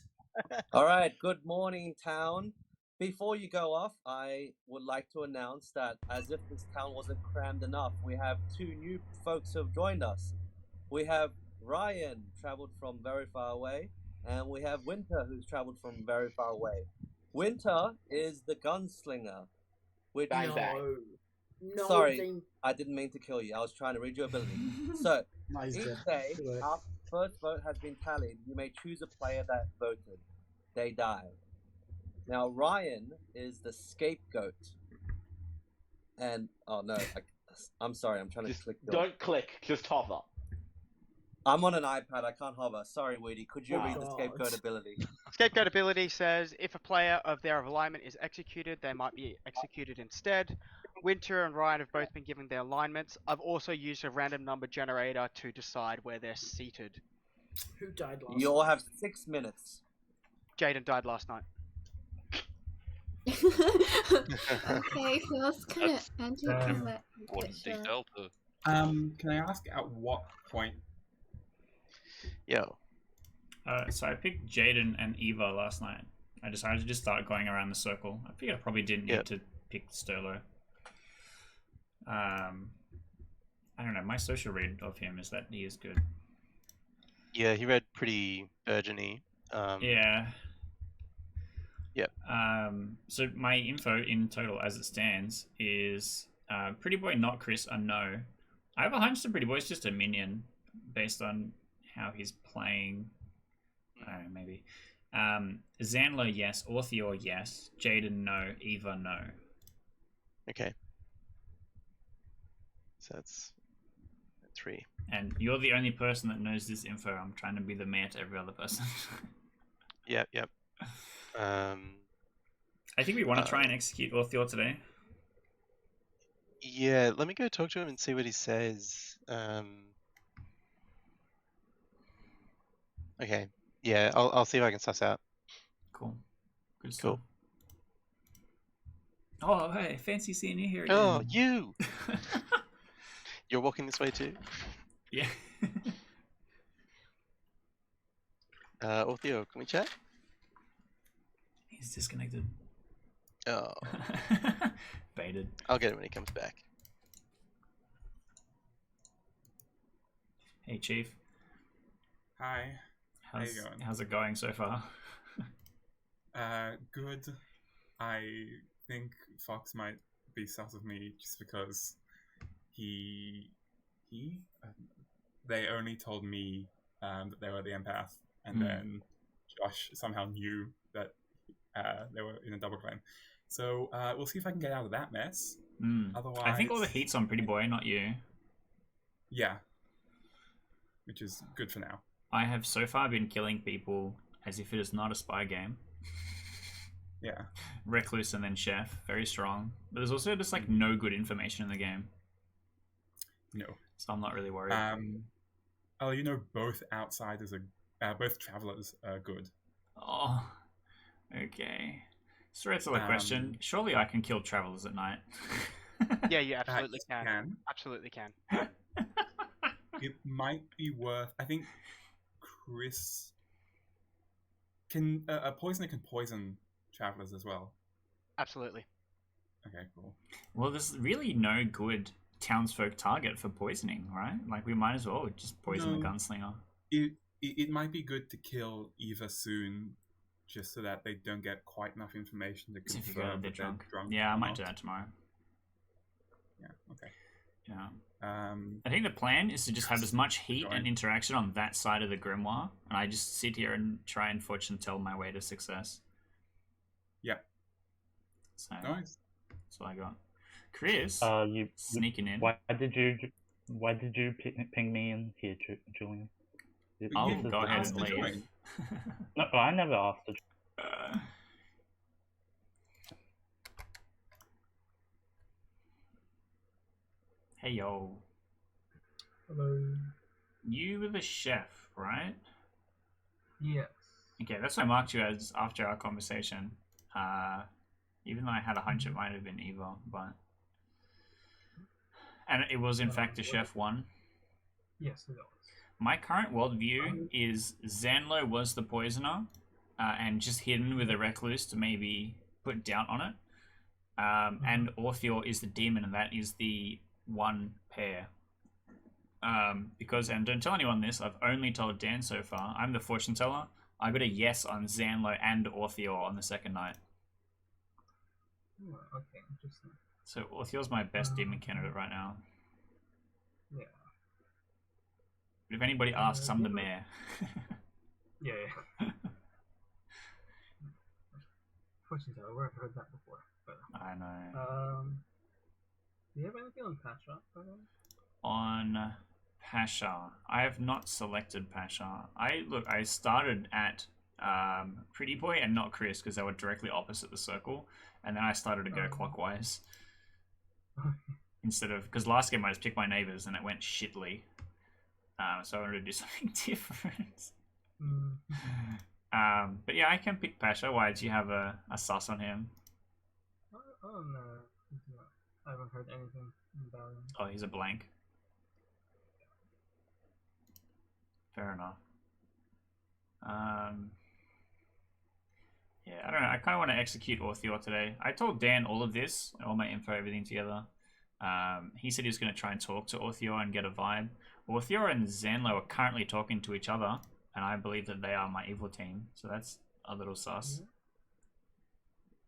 All right, good morning, town. Before you go off, I would like to announce that as if this town wasn't crammed enough, we have 2 new folks who have joined us. We have Ryan, traveled from very far away, and we have Winter, who's traveled from very far away. Winter is the gunslinger, which... Sorry, I didn't mean to kill you. I was trying to read your ability. So, each day, after the first vote has been tallied, you may choose a player that voted. They die. Now, Ryan is the scapegoat. And, oh no, I'm sorry, I'm trying to click. Don't click, just hover. I'm on an iPad, I can't hover. Sorry, Weedy, could you read the scapegoat ability? Scapegoat ability says if a player of their alignment is executed, they might be executed instead. Winter and Ryan have both been given their alignments. I've also used a random number generator to decide where they're seated. Who died last You all have 6 minutes. Jaden died last night. Okay, so that's kind of anticlimactic. Can I ask at what point? Yo. So I picked Jaden and Eva last night. I decided to just start going around the circle. I figured I probably didn't need to pick Sterlo. I don't know. My social read of him is that he is good. Yeah, he read pretty burgeony. Yeah. Yep. So my info in total as it stands is Pretty Boy, not Chris, a no. I have a hunch that Pretty Boy is just a minion based on how he's playing. I don't know, maybe. Zanlo, yes. Orthior, yes. Jaden, no. Eva, no. Okay. So that's 3. And you're the only person that knows this info. I'm trying to be the mayor to every other person. Yep. I think we want to try and execute Orthior today. Yeah, let me go talk to him and see what he says. Okay. Yeah, I'll see if I can suss out. Cool. Good stuff. Oh, hey, fancy seeing you here again. Oh, you! You're walking this way too? Yeah. Ortheo, can we chat? He's disconnected. Oh. Baited. I'll get it when he comes back. Hey, Chief. Hi. How you going? How's it going so far? Good. I think Fox might be sus of me just because they only told me that they were the empath, and then Josh somehow knew that they were in a double claim. So we'll see if I can get out of that mess. Otherwise, I think all the heat's on Pretty Boy, not you. Yeah. Which is good for now. I have so far been killing people as if it is not a spy game. Yeah. Recluse and then Chef, very strong. But there's also just like no good information in the game. No. So I'm not really worried. Oh, you know, both outsiders are, both travelers are good. Oh, okay. Straight to the question. Surely I can kill travelers at night. Yeah, you absolutely can. Absolutely can. It might be worth. I think Chris can. A poisoner can poison travelers as well. Absolutely. Okay, cool. Well, there's really no good townsfolk target for poisoning, right? Like we might as well just poison the gunslinger. It might be good to kill Eva soon, just so that they don't get quite enough information to confirm that they're drunk. Yeah, I might do that tomorrow. Yeah. Okay. Yeah. I think the plan is to just have as much heat and interaction on that side of the grimoire, and I just sit here and try and fortune tell my way to success. Yep. So Nice. that's what I got. Chris, sneaking in. Why did you ping me in here, Julian? I'll This is go the ahead thing. and leave. No, I never asked to. Hey yo. Hello. You were the chef, right? Yes. Okay, that's what I marked you as after our conversation. Even though I had a hunch it might have been Eva, but... And it was in fact the chef one. Yes, it was. My current worldview is Zanlo was the poisoner, and just hidden with a recluse to maybe put doubt on it. And Orpheor is the demon, and that is the one pair. Because, and don't tell anyone this, I've only told Dan so far, I'm the fortune teller. I got a yes on Zanlo and Orpheor on the second night. Oh, okay, interesting. So Orpheor's my best demon candidate right now. Yeah. But if anybody asks, I'm the mayor. Yeah. Fortune teller, where I've heard that before. But, I know. Do you have anything on Pasha? On Pasha, I have not selected Pasha. I started at Pretty Boy and not Chris because they were directly opposite the circle, and then I started to go clockwise instead of, because last game I just picked my neighbors and it went shitly. So I wanted to do something different. But yeah, I can pick Pasha. Why, do you have a sus on him? Oh no, I haven't heard anything about him. Oh, he's a blank. Fair enough. Yeah, I don't know. I kind of want to execute Orpheor today. I told Dan all of this, all my info, everything together. He said he was going to try and talk to Orpheor and get a vibe. Orpheor and Zanlo are currently talking to each other, and I believe that they are my evil team. So that's a little sus.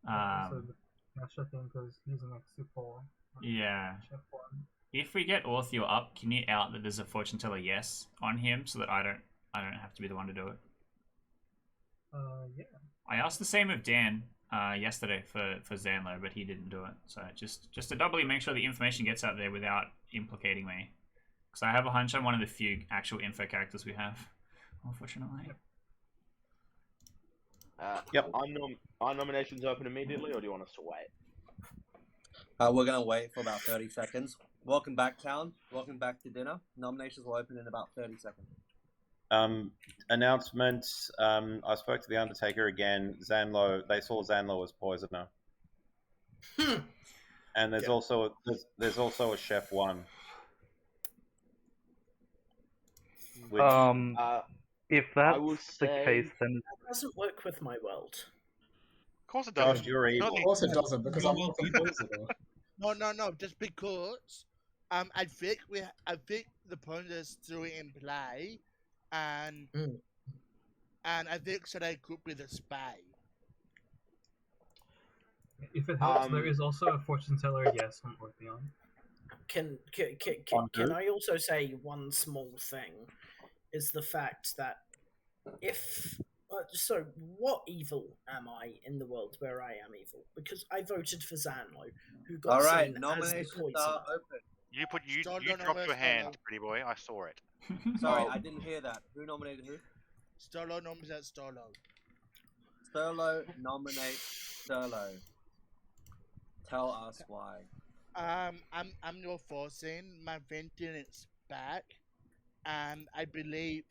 So the Pasha thing, because he's next to Paul. Yeah. Chef one. If we get Orpheor up, can you out that there's a fortune teller yes on him so that I don't have to be the one to do it? Yeah. I asked the same of Dan yesterday for Zanlo, but he didn't do it. So just to doubly make sure the information gets out there without implicating me. Because I have a hunch I'm one of the few actual info characters we have, unfortunately. Are nominations open immediately, or do you want us to wait? We're going to wait for about 30 seconds. Welcome back, town. Welcome back to dinner. Nominations will open in about 30 seconds. Announcements. I spoke to the Undertaker again. Zanlo. They saw Zanlo as poisoner. And there's also a chef one. Which, if that's the case, then that doesn't work with my world. Of course it doesn't. Josh, you're evil. Of course it doesn't, because I'm not the poisoner. No. Just because, I think the pointers threw it in play, and I think so they could be the spy. If it helps, there is also a fortune teller yes on Orpheon. Can I also say one small thing? Is the fact that if so, what evil am I in the world where I am evil? Because I voted for Zanlo, who got all right. seen as the Nominations poisoner. are open. You dropped your hand, Pretty Boy. I saw it. Sorry, I didn't hear that. Who nominated who? Sterlo nominates Sterlo. Sterlo nominates Sterlo. Tell us why. I'm your forcing. My venting is back, and I believe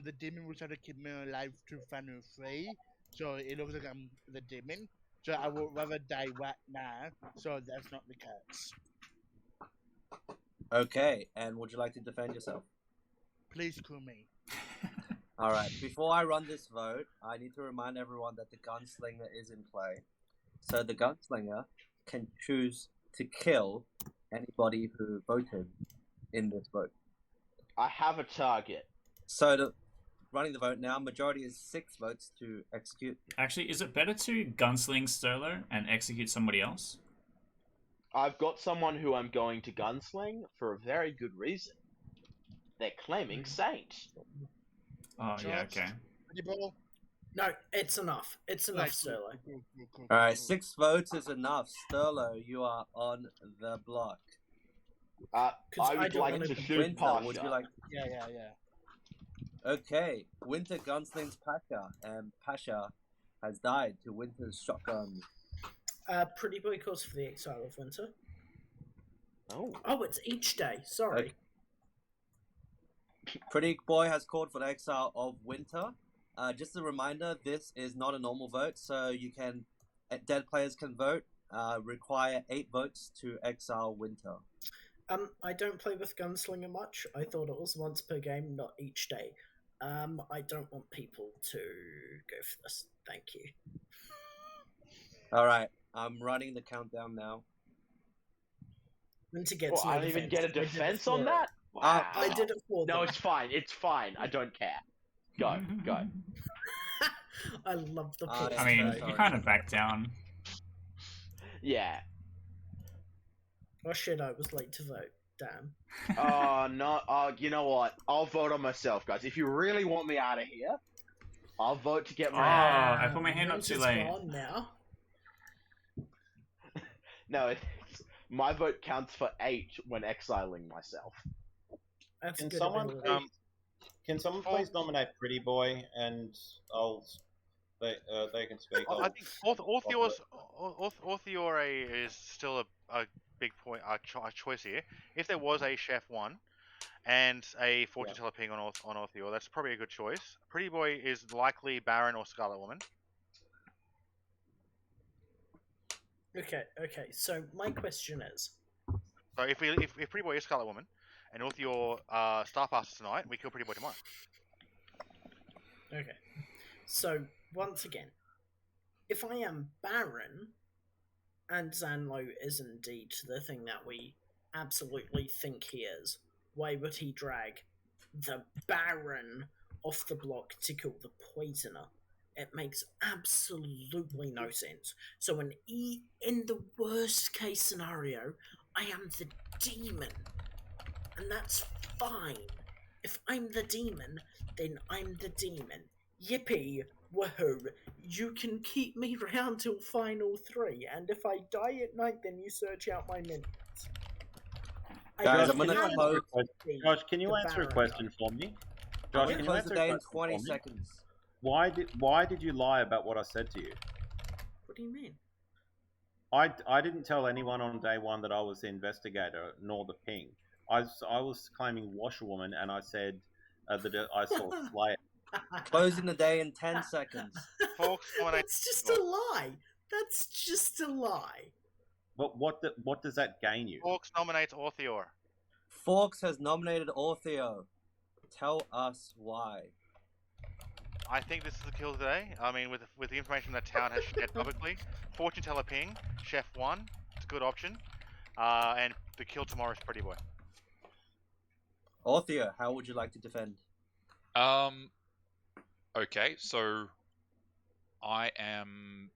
the demon will try to keep me alive to final 3. So it looks like I'm the demon. So I would rather die right now. So that's not the case. Okay, and would you like to defend yourself? Please kill me. All right. Before I run this vote, I need to remind everyone that the gunslinger is in play. So the gunslinger can choose to kill anybody who voted in this vote. I have a target. So running the vote now, majority is 6 votes to execute. Actually, is it better to gunsling Sterlo and execute somebody else? I've got someone who I'm going to gunsling for a very good reason. They're claiming Saint. Oh, yeah, okay. No, it's enough. It's enough, Sterlo. All right, 6 votes is enough. Sterlo, you are on the block. I would like to shoot Winter, Pasha. would you like? Yeah. Okay, Winter gunslings Pasha, and Pasha has died to Winter's shotgun. Pretty Boy calls for the exile of Winter. Oh. Oh, it's each day. Sorry. Pretty Boy has called for the exile of Winter. Just a reminder, this is not a normal vote, so you can dead players can vote. Require 8 votes to exile Winter. I don't play with Gunslinger much. I thought it was once per game, not each day. I don't want people to go for this. Thank you. All right, I'm running the countdown now. Winter gets I don't even get a defense on that? Wow. I did it for them. No, it's fine. It's fine. I don't care. Go. I love the play. I mean, you kind of back down. Yeah. Oh shit, I was late to vote. Damn. Oh, no. Oh, you know what? I'll vote on myself, guys. If you really want me out of here, I'll vote to get my... I put my hand up too late. Gone now. No, my vote counts for 8 when exiling myself. That's Can good. someone please nominate Pretty Boy, and they can speak. I think Orthiore is still a big point, a choice here. If there was a Chef 1 and a Fortune Teller Ping on Orthiore, that's probably a good choice. Pretty Boy is likely Baron or Scarlet Woman. Okay. So my question is, So if Pretty Boy is Scarlet Woman, and Orthiore Star passes tonight, we kill Pretty Boy tomorrow. okay. So once again, if I am Baron, and Zanlo is indeed the thing that we absolutely think he is, why would he drag the Baron off the block to kill the Poisoner? It makes absolutely no sense. So in the worst case scenario, I am the demon. And that's fine. If I'm the demon, then I'm the demon. Yippee, woohoo, you can keep me round till final 3, and if I die at night, then you search out my minions. Guys, I'm gonna close. Josh, can you answer a question for me? Josh, can you answer the day a in question 20 for me? seconds. Why did you lie about what I said to you? What do you mean? I didn't tell anyone on day 1 that I was the investigator, nor the ping. I was claiming washerwoman, and I said that I saw Slayer. Closing the day in 10 seconds. That's just a lie. That's just a lie. But what does that gain you? Forks nominates Orthiore. Forks has nominated Ortheo. Tell us why. I think this is the kill today. I mean, with the information that town has shared publicly, Fortune Teller Ping, Chef 1, it's a good option. And the kill tomorrow is Pretty Boy. Ortheo, how would you like to defend? Okay, so I am.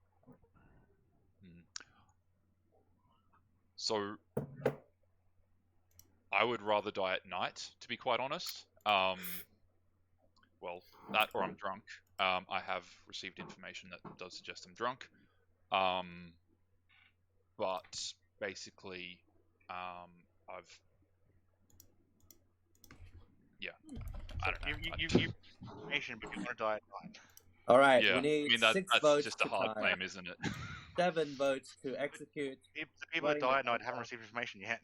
So I would rather die at night, to be quite honest. Well, that or I'm drunk. I have received information that does suggest I'm drunk. But basically, I've. Yeah. I don't know. You information, but you want to die at night. All right, Yeah, we need I mean, 6 that's votes just a to hard tie. claim, isn't it? 7 votes to execute. The people that die at night haven't received information yet.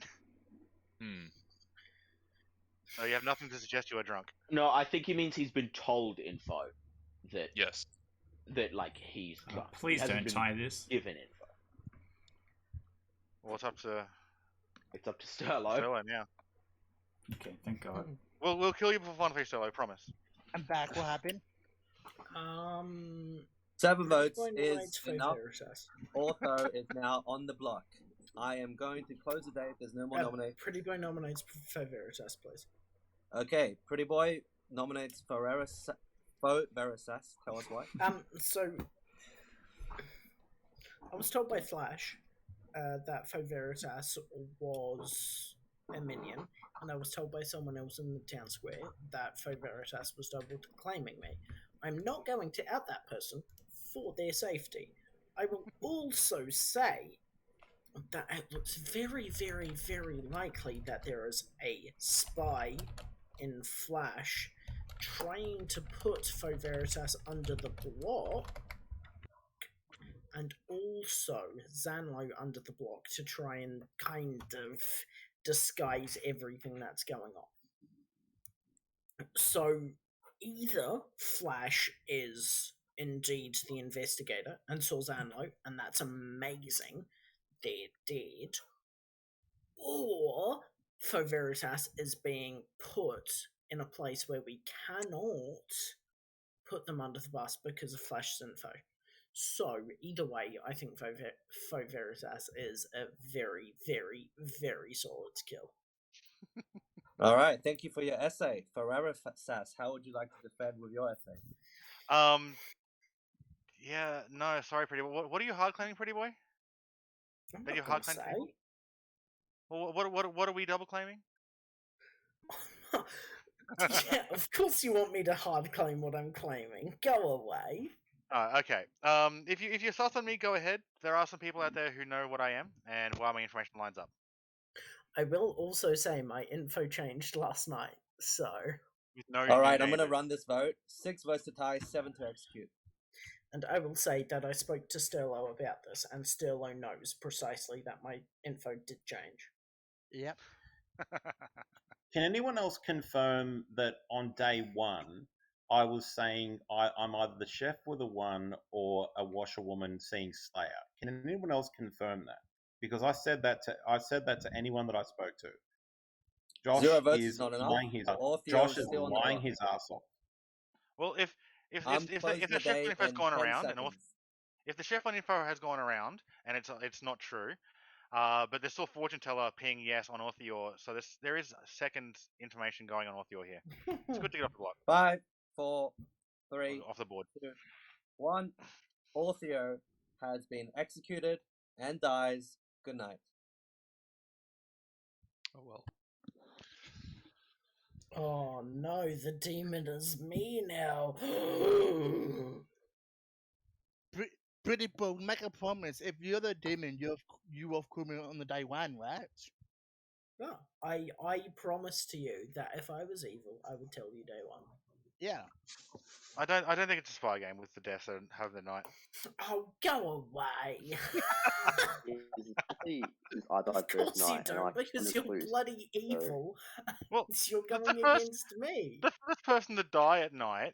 So you have nothing to suggest you are drunk. No, I think he means he's been told info that yes, that like he's drunk. Please He hasn't don't been tie this. Given info. Well, it's up to Sterlo. Sterlo now. Okay, thank God. We'll kill you before final three, Sterlo. Promise. I'm back. What happened? 7 votes Point is rights for enough. Veritas. Ortho is now on the block. I am going to close the day if there's no more nominations. Pretty Boy nominates for Veritas, please. Okay, Pretty Boy nominates Veritas. Tell us why. So I was told by Flash that Faux Veritas was a minion, and I was told by someone else in the town square that Faux Veritas was double claiming me. I'm not going to out that person for their safety. I will also say that it looks very, very, very likely that there is a spy in Flash trying to put Faux Veritas under the block, and also Zanlo under the block to try and kind of disguise everything that's going on. So either Flash is indeed the investigator and saw Zanlo, and that's amazing, they're dead, or Faux Veritas is being put in a place where we cannot put them under the bus because of Flash's info. So, either way, I think Faux Veritas is a very, very, very solid kill. All right, thank you for your essay. Ferrara Sass, how would you like to defend with your essay? Yeah, no, sorry, Pretty Boy. What are you hard claiming, Pretty Boy? I'm Are you not hard gonna claiming? say. Well, what are we double claiming? Yeah, of course you want me to hard claim what I'm claiming. Go away. Okay. If you're sus on me, go ahead. There are some people out there who know what I am and why my information lines up. I will also say my info changed last night, so. All right, I'm going to run this vote. 6 votes to tie, 7 to execute. And I will say that I spoke to Sterlo about this, and Sterlo knows precisely that my info did change. Yep. Can anyone else confirm that on day one, I was saying I'm either the chef with a 1 or a washerwoman seeing Slayer? Can anyone else confirm that? Because I said that to anyone that I spoke to. Josh 0 votes is not enough. lying his Josh is lying his ass off. Well, if the chef info has gone around and if the chef info has gone around and it's not true, but there's still fortune teller ping yes on Orthior, so there is second information going on Orthior here. It's good to get off the block. 5, 4, 3, off the board. 2, 1. Orthio has been executed and dies. Good night. Oh well. Oh no, the demon is me now. Pretty boy, make a promise. If you're the demon, you have come on the day one, right? No, I promise to you that if I was evil, I would tell you day one. Yeah. I don't think it's a spy game with the deaths and have the night. Oh, go away! Of course you don't, because you're bloody evil. Well, you're going against me. The first person to die at night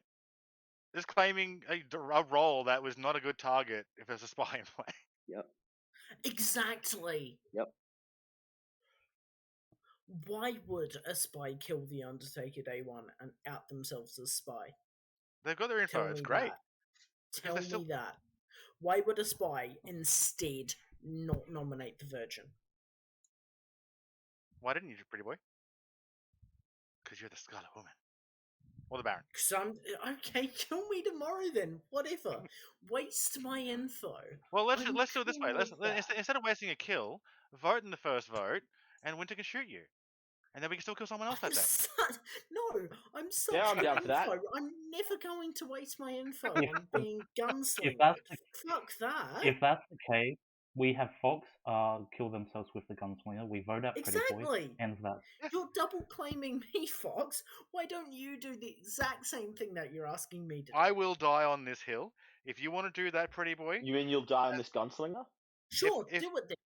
is claiming a role that was not a good target if there's a spy in play. Yep. Exactly. Yep. Why would a spy kill the Undertaker day one and out themselves as spy? They've got their info. It's great. Tell me that. Why would a spy instead not nominate the Virgin? Why didn't you, Pretty Boy? Because you're the Scarlet Woman. Or the Baron. Okay, kill me tomorrow then. Whatever. Waste my info. Well, let's do it this way. Instead of wasting a kill, vote in the first vote, and Winter can shoot you. And then we can still kill someone else that day. No, I'm such Yeah, I'm down for that. I'm never going to waste my info on being gunslinger. Fuck that. If that's the case, we have Fox kill themselves with the gunslinger. We vote out Pretty Boy. Ends that. You're double claiming me, Fox. Why don't you do the exact same thing that you're asking me to do? I will die on this hill. If you want to do that, Pretty Boy. You mean you'll die on this gunslinger? Sure, do it then.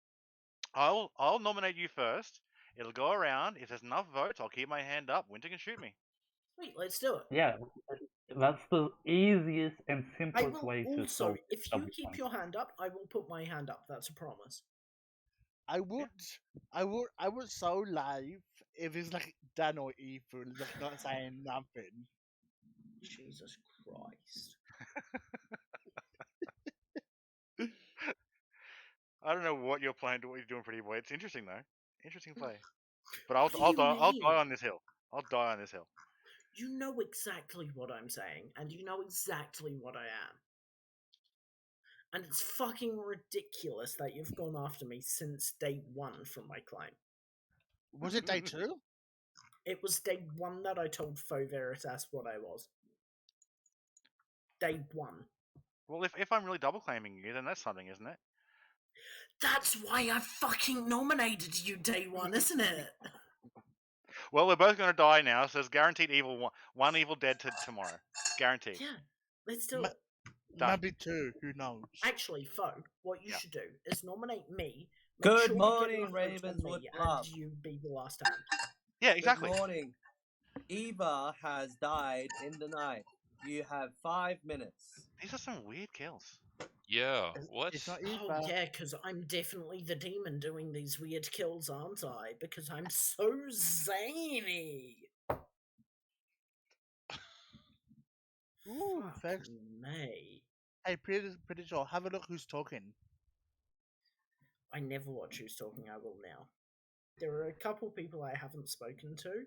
I'll nominate you first. It'll go around. If there's enough votes, I'll keep my hand up. Winter can shoot me. Sweet, let's do it. Yeah, that's the easiest and simplest way to solve. If you keep your hand up, I will put my hand up. That's a promise. I would so live if it's like done or evil, just not saying nothing. Jesus Christ. I don't know what you're playing, what you're doing, Pretty Boy. It's interesting though. Interesting play. But I'll die on this hill. I'll die on this hill. You know exactly what I'm saying, and you know exactly what I am. And it's fucking ridiculous that you've gone after me since day one from my claim. Was it day 2? It was day 1 that I told Faux Veritas what I was. day one. Well, if I'm really double claiming you, then that's something, isn't it? That's why I fucking nominated you day one, isn't it? Well, we're both going to die now, so it's guaranteed one evil dead tomorrow. Guaranteed. Yeah, let's do it. Maybe two, who knows? Actually, Fo, what you should do is nominate me. Good morning, Ravenswood Bluff. And you be the last hand. Yeah, exactly. Good morning. Eva has died in the night. You have 5 minutes. These are some weird kills. Yeah, what? Oh, yeah, because I'm definitely the demon doing these weird kills, aren't I? Because I'm so zany. Ooh, thanks. Me. Hey, pretty sure. Have a look who's talking. I never watch Who's Talking. I will now. There are a couple people I haven't spoken to.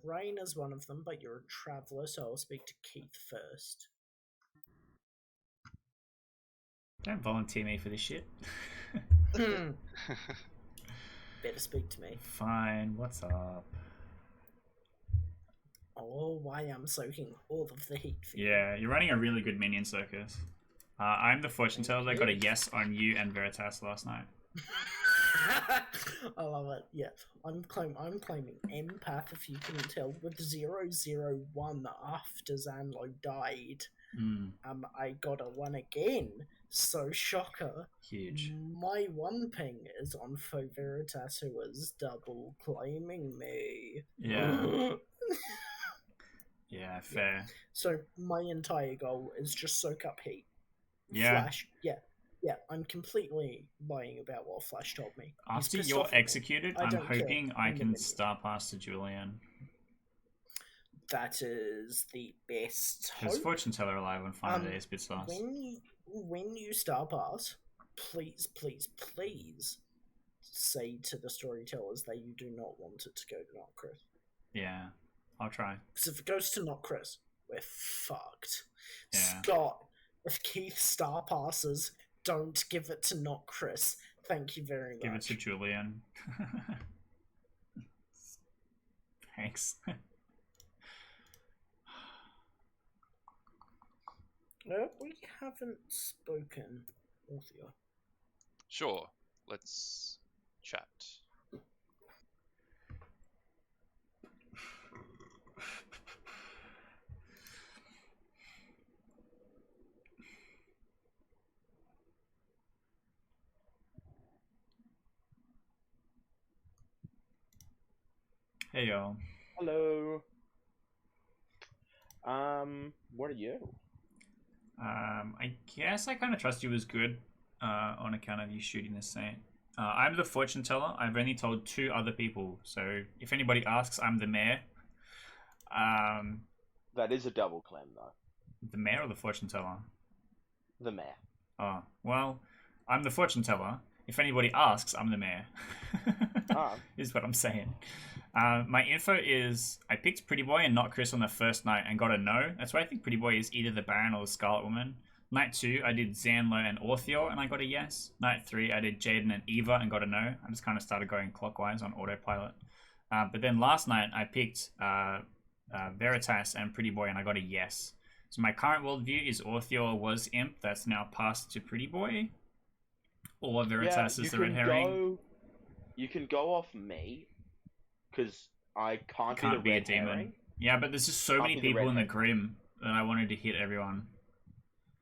Rain is one of them, but you're a traveller, so I'll speak to Keith first. Don't volunteer me for this shit. Better speak to me. Fine, what's up? Oh, why I'm soaking all of the heat for you. Yeah, you're running a really good minion circus. I'm the fortune teller that got a yes on you and Veritas last night. I love it. Yeah, I'm claiming empath, if you couldn't tell, with 001 after Zanlo died. I got a 1 again. So shocker. Huge. My 1 ping is on Fo Veritas, who is double claiming me. Yeah. Yeah, fair. So my entire goal is just soak up heat. Yeah. Flash. Yeah, I'm completely lying about what Flash told me. After you're executed, I'm hoping I can star pass to Julian. That is the best Because hope. Fortune Teller alive on final day is bit sus. When you star pass, please say to the storytellers that you do not want it to go to not Chris. Yeah, I'll try. Because if it goes to not Chris, we're fucked. Yeah. Scott, if Keith star passes, don't give it to not Chris. Thank you very much. Give it to Julian. Thanks. We haven't spoken, Orthia. Sure, let's chat. Hey y'all. Hello. What are you? I guess I kind of trust you as good on account of you shooting the saint. I'm the fortune teller. I've only told 2 other people, so if anybody asks, I'm the mayor. That is a double claim, though. The mayor or the fortune teller? The mayor. Oh, well, I'm the fortune teller. If anybody asks, I'm the mayor. Is what I'm saying. My info is I picked Pretty Boy and not Chris on the first night and got a no. That's why I think Pretty Boy is either the Baron or the Scarlet Woman. Night 2, I did Zanlo and Ortheo and I got a yes. Night 3, I did Jaden and Eva and got a no. I just kind of started going clockwise on autopilot. But then last night, I picked Veritas and Pretty Boy and I got a yes. So my current worldview is Ortheo was Imp. That's now passed to Pretty Boy. Or Veritas is the red herring. You can go off me, because I can't be a demon. Herring. Yeah, but there's just so many people in the Grim that I wanted to hit everyone.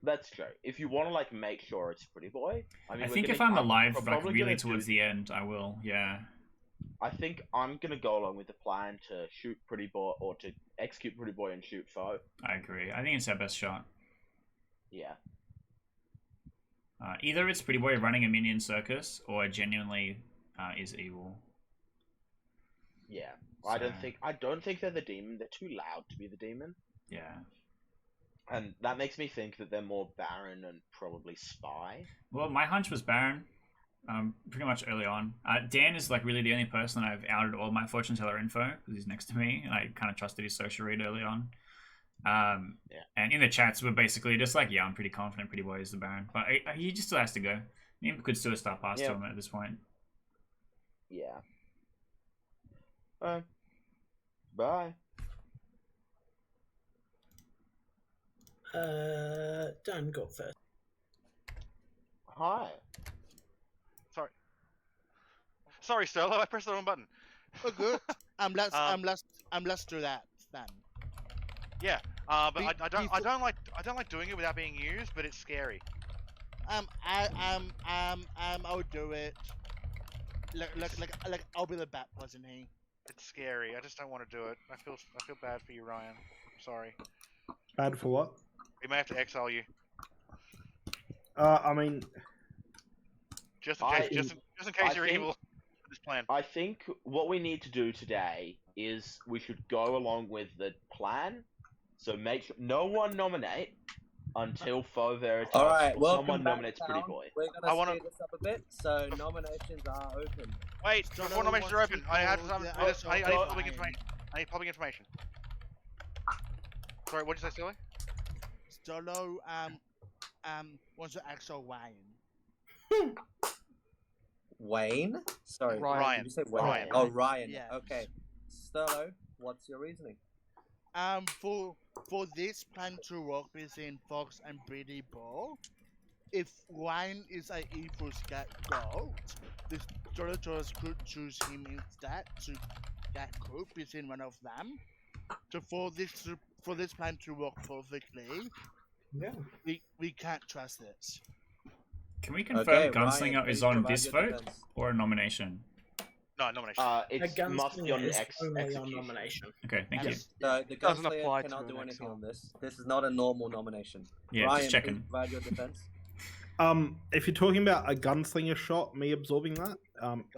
That's true. If you want to make sure it's Pretty Boy, I think if I'm alive, really towards the end, I will. Yeah. I think I'm gonna go along with the plan to shoot Pretty Boy or to execute Pretty Boy and shoot Foe. I agree. I think it's our best shot. Yeah. Either it's Pretty Boy running a minion circus, or genuinely is evil. Yeah, so... I don't think they're the demon. They're too loud to be the demon. Yeah, and that makes me think that they're more Baron and probably Spy. Well, my hunch was Baron, pretty much early on. Dan is really the only person I've outed all my fortune teller info because he's next to me, and I kind of trusted his social read early on. And in the chats, we're basically just yeah, I'm pretty confident Pretty Boy is the Baron, but he just still has to go. He could still start past to him at this point. Yeah. Bye. Dan got first. Hi. Sorry, Solo. I pressed the wrong button. Oh, good. Let's do that then. Yeah. But I don't like doing it without being used. But it's scary. I'll do it. Like I'll be the bat person here. It's scary. I just don't want to do it. I feel bad for you, Ryan. I'm sorry. Bad for what? We may have to exile you. I mean, just in case you're evil. This plan. I think what we need to do today is we should go along with the plan. So make sure no one nominate until Faux Veritas. All right, welcome someone back nominates down. Pretty Boy. We're gonna speed this up a bit, so nominations are open. Wait, before nominations are open, I need public information. Sorry, what did you say, Silly? Stolo wants to exile Wayne. Wayne? Sorry, Ryan. Did you say Wayne? Ryan. Oh, Ryan. Yeah. Okay. Stolo, what's your reasoning? For this plan to work between Fox and Pretty Boy, if Ryan is an evil scapegoat, the Storytellers could choose him instead to get group between one of them. So for this plan to work perfectly, we can't trust this. Can we confirm Gunslinger is on this vote or a nomination? No, nomination. It must be on is only execution. on nomination. Okay, thank you. The Doesn't Gunslinger apply cannot to do an anything exile. on this. This is not a normal nomination. Yeah, Ryan, just checking. please provide your defense. If you're talking about a gunslinger shot, me absorbing that,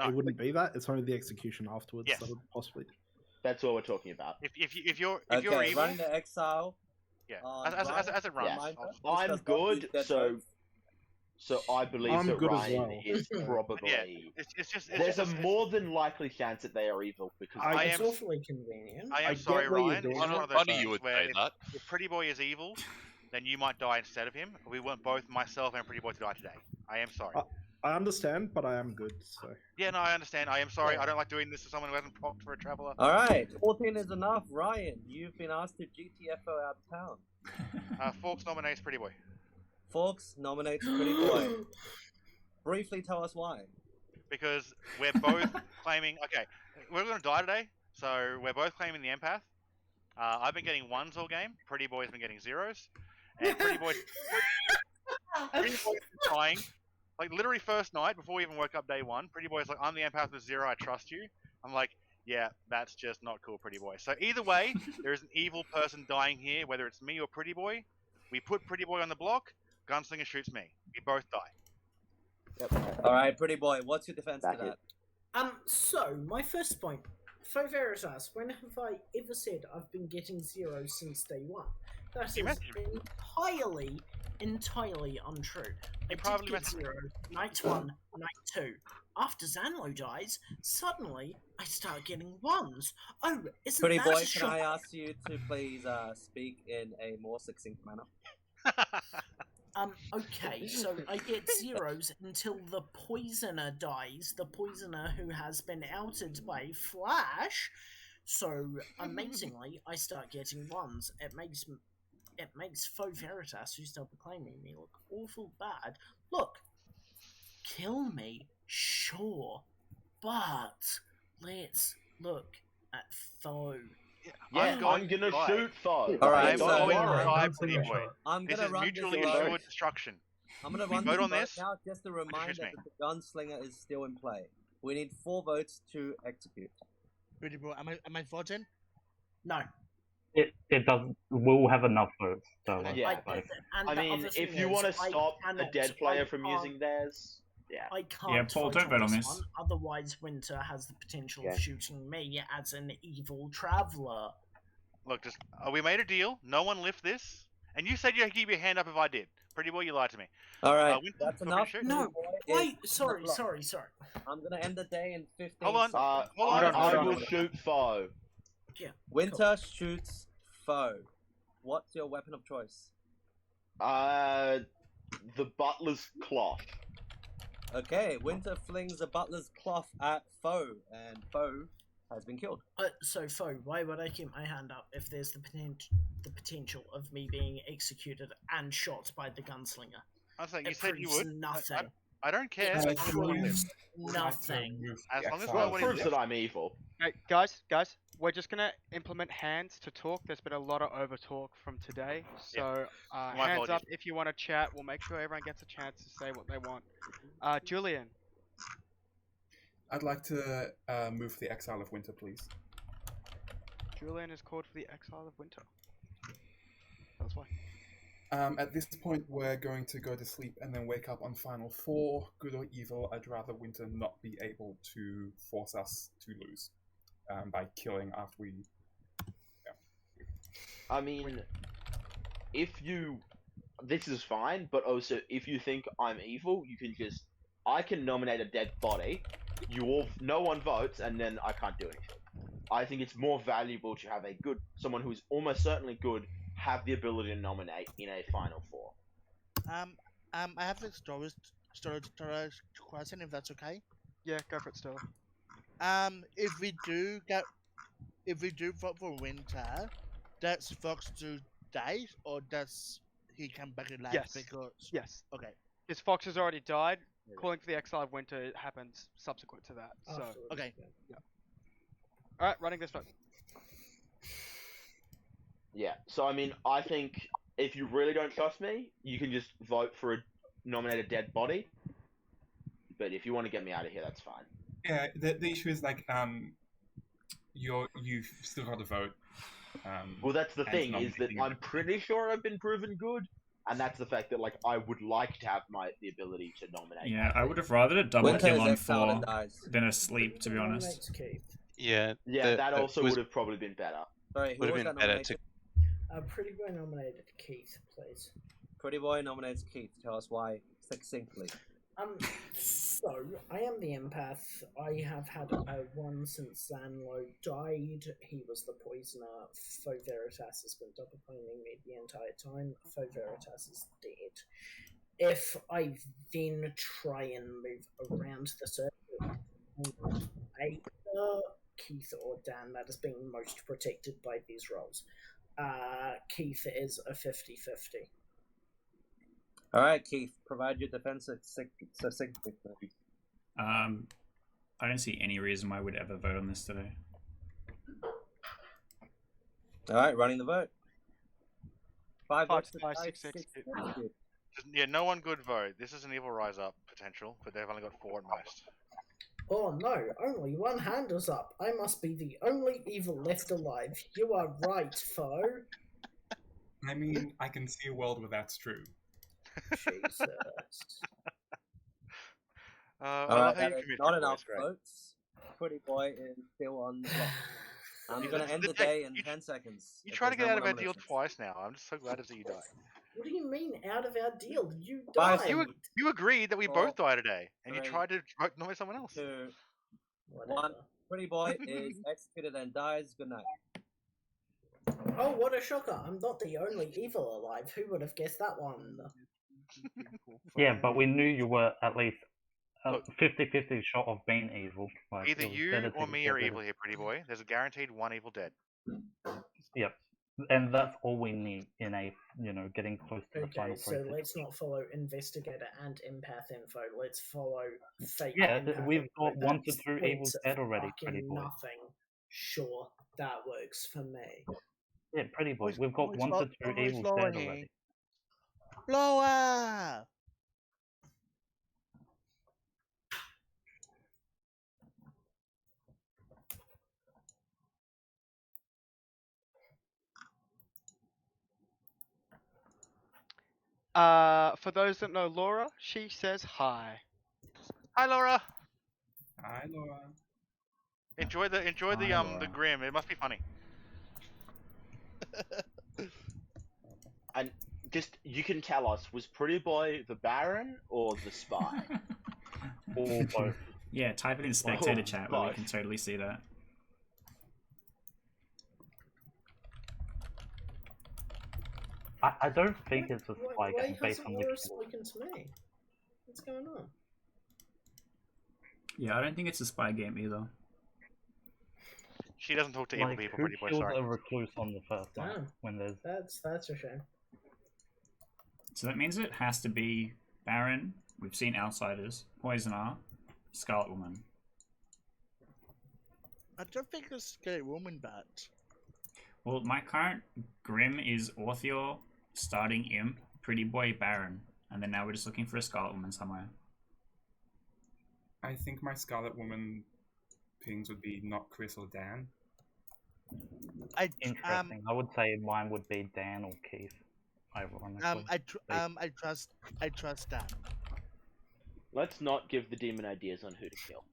it wouldn't be that. It's only the execution afterwards Yes. that would possibly. That's what we're talking about. If you're Okay, evil, running the exile. yeah, as it runs. Yeah. I'm good, so I believe I'm that good as Ryan well. is probably. Yeah, it's just There's a more than likely chance that they are evil because It's awfully convenient. I am I sorry, get where you're Ryan. doing It's one it. of those Funny you things would where say that. if Pretty Boy is evil, then you might die instead of him. We want both myself and Pretty Boy to die today. I am sorry. I understand, but I am good. So Yeah, no, I understand. I am sorry. I don't like doing this to someone who hasn't propped for a traveler. All right, 14 is enough. Ryan, you've been asked to GTFO out of town. Forks nominates Pretty Boy. Forks nominates Pretty Boy. Briefly tell us why. Because we're both claiming... Okay, we're going to die today, so we're both claiming the empath. I've been getting ones all game. Pretty Boy's been getting zeros. And Pretty Boy's been trying. Like, literally first night, before we even woke up day one, Pretty Boy's like, I'm the empath with zero, I trust you. I'm like, yeah, that's just not cool, Pretty Boy. So either way, there is an evil person dying here, whether it's me or Pretty Boy. We put Pretty Boy on the block, Gunslinger shoots me. We both die. Yep. All right, Pretty Boy, what's your defense to that? So, my first point. Faux Veritas, when have I ever said I've been getting zeros since day one? That is entirely untrue. I did get zero, night one, night two. After Zanlo dies, suddenly I start getting ones. Oh, isn't Pretty that Boy, a can shock? I ask you to please speak in a more succinct manner? Okay, so I get zeros until the poisoner dies, the poisoner who has been outed by Flash. So, amazingly, I start getting ones. It makes Faux Veritas, who's still proclaiming me, look awful bad. Look, kill me, sure, but let's look at Faux. Yeah, I'm gonna shoot Faux. All right, don't worry. I'm This gonna is run mutually this assured destruction. I'm gonna We run vote this on vote this. now. Just a reminder Excuse me. that the Gunslinger is still in play. We need 4 votes to execute. Pretty Boy, am I voting? No. It doesn't. We'll have enough votes. So Yeah. I mean, if you want to stop a dead player from using theirs, yeah. I can't. Yeah, Paul, don't vote on this. One, otherwise, Winter has the potential of shooting me as an evil traveler. Look, just we made a deal. No one lift this, and you said you'd keep your hand up if I did. Pretty Boy, you lied to me. All right, Winter, that's feel free to enough. shoot. No, wait, Is sorry. I'm gonna end the day in 15 Hold on. seconds. Hold on. I will shoot Faux. Yeah. Winter shoots Foe. What's your weapon of choice? The butler's cloth. Okay, Winter flings a butler's cloth at Foe, and Foe has been killed. So, Fo, why would I keep my hand up if there's the potential of me being executed and shot by the gunslinger? I was like, you It said you proves would. nothing. I don't care. It As long as no one proves lives. nothing. As long as Well, nobody it proves lives. that I'm evil. Hey, guys, we're just gonna implement hands to talk. There's been a lot of over talk from today, so My hands apologies. up if you want to chat. We'll make sure everyone gets a chance to say what they want. Julian. I'd like to move for the Exile of Winter, please. Julian is called for the Exile of Winter. That's why. At this point, we're going to go to sleep and then wake up on Final 4. Good or evil, I'd rather Winter not be able to force us to lose by killing after we... Yeah. I mean, if you... This is fine, but also, if you think I'm evil, you can just... I can nominate a dead body, no one votes, and then I can't do anything. I think it's more valuable to have someone who's almost certainly good, have the ability to nominate in a Final 4. I have a storage question, if that's okay. Yeah, go for it, Stella. If we do vote for Winter, does Fox do die, or does he come back alive? Yes. Yes. Okay. His Fox has already died. Calling for the Exile of Winter happens subsequent to that. So. Okay. Yeah. All right, running this vote. Yeah, so I mean, I think if you really don't trust me, you can just vote for a nominated dead body. But if you want to get me out of here, that's fine. Yeah, the issue is like you've still got to vote. Well, that's the thing, is that nominating I'm pretty sure I've been proven good, and that's the fact that like I would like to have the ability to nominate. Yeah, I would have rather a double kill on 4 than a sleep, to be honest. Yeah. Yeah, that also would have probably been better. Sorry, who Would have was been that better nominated? Pretty Boy nominated Keith, please. Pretty Boy nominates Keith. Tell us why succinctly. So, I am the empath. I have had one since Zanlo died. He was the poisoner. Fo Veritas has been double claiming me the entire time. Fo Veritas is dead. If I then try and move around the circle, either Keith or Dan, that is being most protected by these roles. Keith is a 50-50. All right, Keith, provide your defense succinctly, please. I don't see any reason why I would ever vote on this today. All right, running the vote. 5 votes to 5, 5, 6, 6. Yeah, no one good vote. This is an evil rise up potential, but they've only got 4 at most. Oh no, only one hand is up. I must be the only evil left alive. You are right, Fo. I mean, I can see a world where that's true. Jesus. Alright, that is not enough votes. Pretty Boy is still on the block. I'm going to end the day in 10 seconds. You try to get out of our deal twice now. I'm just so glad to see you die. What do you mean, out of our deal? You Five, died. you agreed that we both died today, and you 3, tried to nominate someone else. 2, 1. Pretty Boy is executed and dies. Good night. Oh, what a shocker. I'm not the only evil alive. Who would have guessed that one? Yeah, but we knew you were at least 50-50 short of being evil. Like, Either it was you better or to me get are rid evil of- here, Pretty Boy. There's a guaranteed 1 evil dead. Yep. And that's all we need in a, getting close to the Okay, final so process. let's not follow investigator and empath info. Let's follow fake. Yeah, empath we've info. got 1 to That's 2 evils points dead already, fucking Pretty Boy. nothing. Sure, that works for me. Yeah, Pretty Boy. We've got 1 to 2 evils dead already. Blower! For those that know Laura, she says hi. Hi, Laura. Hi, Laura. Enjoy the grim. It must be funny. And just, you can tell us, was Pretty Boy the Baron or the spy? Or both. Yeah, type it in spectator chat where we can totally see that. I don't think it's a spy Why game based hasn't on Laura which spoken to me? What's going on? Yeah, I don't think it's a spy game either. She doesn't talk to evil people, who Pretty Boy, killed sorry. a recluse on the first night Damn. when there's... That's a shame. So that means it has to be Baron. We've seen Outsiders, Poisoner, Scarlet Woman. I don't think it's Scarlet Woman, but Well, my current Grim is Orthior, starting Imp, Pretty Boy, Baron, and then now we're just looking for a Scarlet Woman somewhere. I think my Scarlet Woman pings would be not Chris or Dan. Interesting. I would say mine would be Dan or Keith. Ironically. I trust that. Let's not give the demon ideas on who to kill.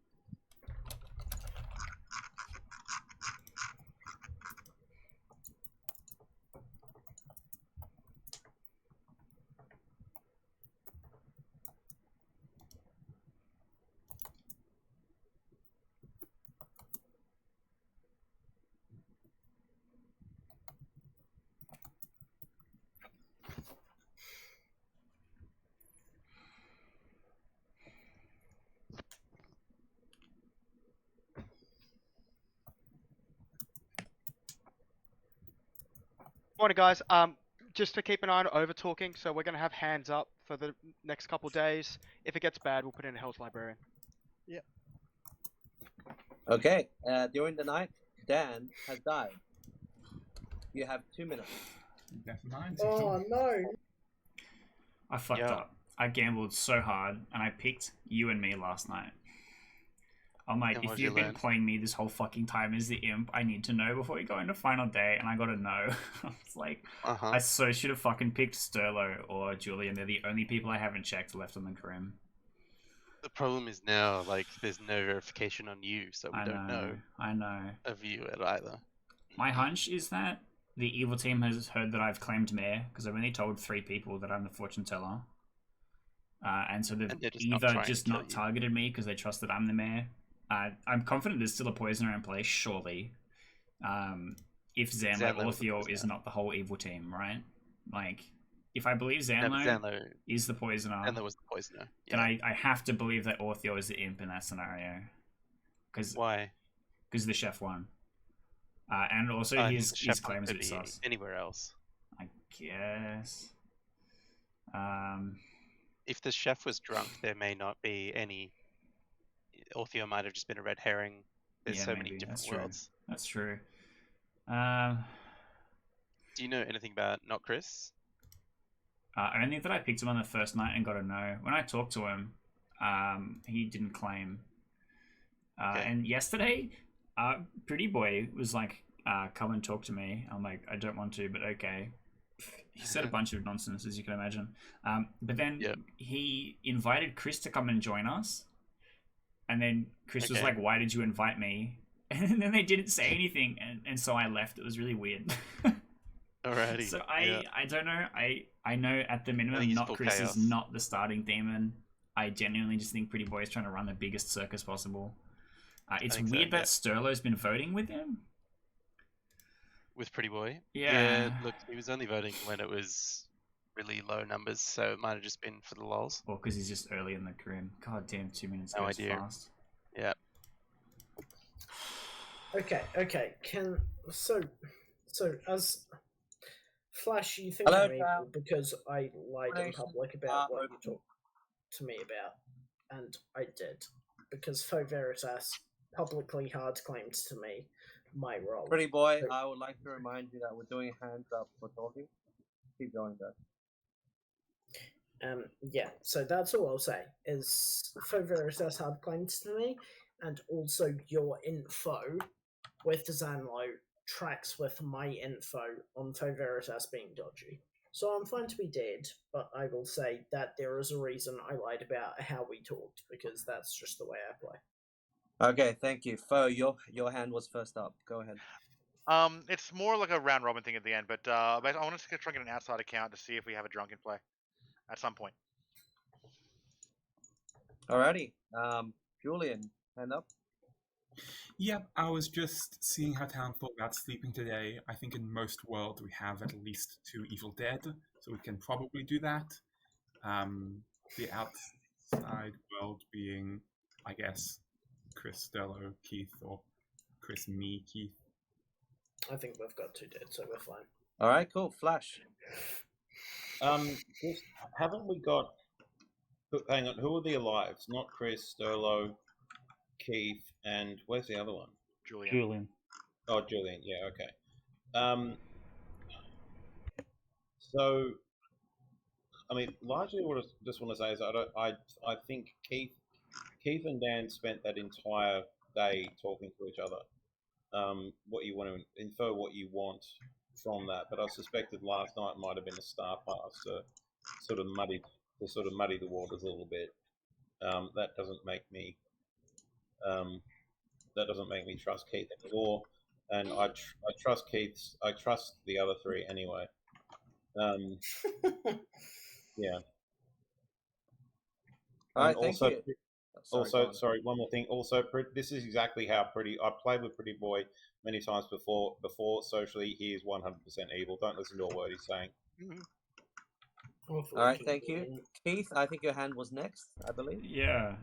Morning, guys. Just to keep an eye on over talking, so we're gonna have hands up for the next couple days. If it gets bad, we'll put in a Hell's Librarian. Yeah. Okay. During the night, Dan has died. You have 2 minutes. Oh no! I fucked up. I gambled so hard, and I picked you and me last night. I'm like, And if what'd you've you been learn? playing me this whole fucking time as the imp, I need to know before we go into final day, and I got to know. I was like, I so should have fucking picked Sterlo or Julian. They're the only people I haven't checked left on the Grim. The problem is now, like, there's no verification on you, so we don't know. I know. Of you at either. My hunch is that the evil team has heard that I've claimed mayor, because I've only told 3 people that I'm the fortune teller. And so they've they're just not either trying to just kill not you. targeted me because they trust that I'm the mayor. I'm confident there's still a poisoner in place, surely. If Zanlo Zanlo was the Orthior is not the whole evil team, right? Like, if I believe Zanlo, Zanlo is the poisoner, Zanlo was the poisoner. then I have to believe that Orthior is the imp in that scenario. Why? Because the chef won. And also his claim is a bit sus. Anywhere else. I guess. If the chef was drunk, there may not be any. Ortheo might have just been a red herring. There's so many different worlds. That's true. Do you know anything about Not Chris? I don't think that I picked him on the first night and got a no. When I talked to him, he didn't claim. And yesterday, Pretty Boy was like, come and talk to me. I'm like, I don't want to, but okay. He said a bunch of nonsense, as you can imagine. But then he invited Chris to come and join us. And then Chris was like, why did you invite me? And then they didn't say anything. And so I left. It was really weird. Alrighty. So I don't know. I know at the minimum, Not Chris is not the starting demon. I genuinely just think Pretty Boy is trying to run the biggest circus possible. It's weird that Sterlo's been voting with him. With Pretty Boy? Yeah. Look, he was only voting when it was really low numbers, so it might have just been for the lols. Or because he's just early in the Grim. God damn, 2 minutes No goes idea. fast. Yeah. Okay. So as Flash, you think Hello, I'm evil because I lied in public about what you talked to me about, and I did because Faux Veritas publicly hard claimed to me my role. Pretty Boy, I would like to remind you that we're doing hands up for talking. Keep going, though. Yeah, so that's all I'll say is Faux Veritas hard claims to me, and also your info with Zanlo tracks with my info on Faux Veritas being dodgy. So I'm fine to be dead, but I will say that there is a reason I lied about how we talked, because that's just the way I play. Okay, thank you. Fo, your hand was first up. Go ahead. It's more like a round robin thing at the end, but I want to try and get an outside account to see if we have a drunken play at some point. Alrighty. Julian, hand up. Yep, I was just seeing how Town thought about sleeping today. I think in most worlds we have at least 2 Evil Dead, so we can probably do that. The outside world being, I guess, Chris, Stello, Keith, or Chris, me, Keith. I think we've got 2 dead, so we're fine. All right, cool. Flash. Just, haven't we got? Hang on, who are the alives? Not Chris, Sterlo, Keith, and where's the other one? Julian. Oh, Julian. Yeah, okay. So, I mean, largely what I just want to say is I think Keith and Dan spent that entire day talking to each other. What you want to infer, what you want from that, but I suspected last night might have been a star pass to sort of muddy the waters a little bit. That doesn't make me trust Keith anymore, and I trust Keith's. I trust the other 3 anyway. Yeah. All right, thank you. Sorry, one more thing. Also, this is exactly how I played with Pretty Boy many times before. Socially, he is 100% evil. Don't listen to a word he's saying. All right, thank you. Keith, I think your hand was next, I believe. Yeah.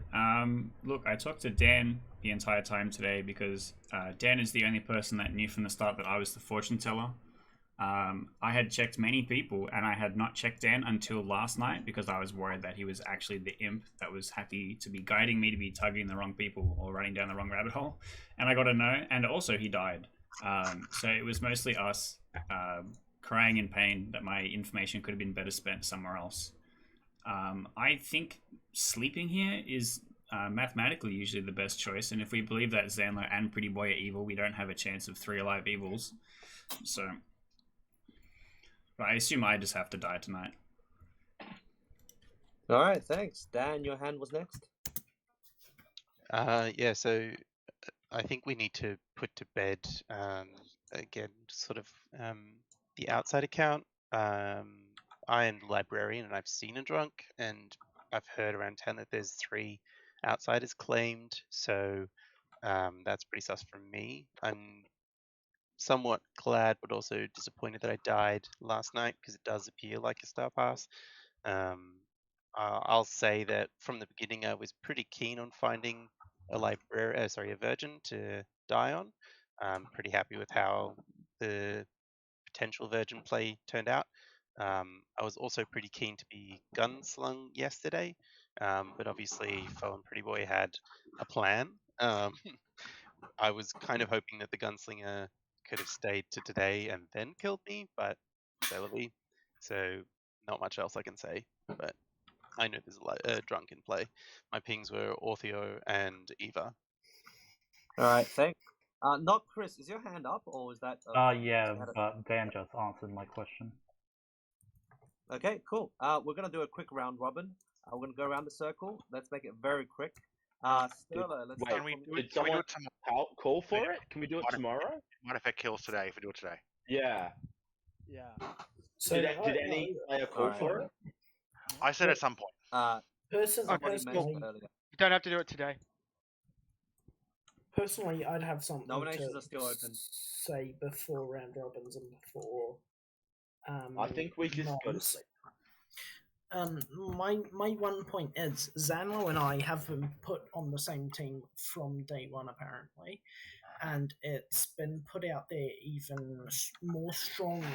Look, I talked to Dan the entire time today because Dan is the only person that knew from the start that I was the fortune teller. I had checked many people, and I had not checked Dan until last night because I was worried that he was actually the imp that was happy to be guiding me to be tugging the wrong people or running down the wrong rabbit hole. And I got a no, and also he died. So it was mostly us crying in pain that my information could have been better spent somewhere else. I think sleeping here is mathematically usually the best choice, and if we believe that Zanlo and Pretty Boy are evil, we don't have a chance of 3 alive evils. So... But I assume I just have to die tonight. All right, thanks. Dan, your hand was next. Yeah, so I think we need to put to bed, again, sort of the outside account. I am the librarian, and I've seen a drunk, and I've heard around town that there's 3 outsiders claimed, so that's pretty sus from me. I'm somewhat glad but also disappointed that I died last night because it does appear like a star pass. I'll say that from the beginning I was pretty keen on finding a virgin to die on. I'm pretty happy with how the potential virgin play turned out. I was also pretty keen to be gunslung yesterday, but obviously Foe and Pretty Boy had a plan. I was kind of hoping that the gunslinger could have stayed to today and then killed me, but Celebi. So not much else I can say, but I know there's a drunk in play. My pings were Ortheo and Eva. All right, thanks. Not Chris. Is your hand up, or is that? Yeah, but Dan just answered my question. Okay, cool. We're gonna do a quick round robin. We're gonna go around the circle. Let's make it very quick. Sterlo, let's start. Did someone call for it? Can we do it tomorrow? What if it kills today if we do it today? Yeah. Yeah. So did any player call for it? I said at some point. Personally, you don't have to do it today. Personally, I'd have something Nominations to are still open. say before round robins and before. I think we just got to. My one point is Zanlo and I have been put on the same team from day one, apparently, and it's been put out there even more strongly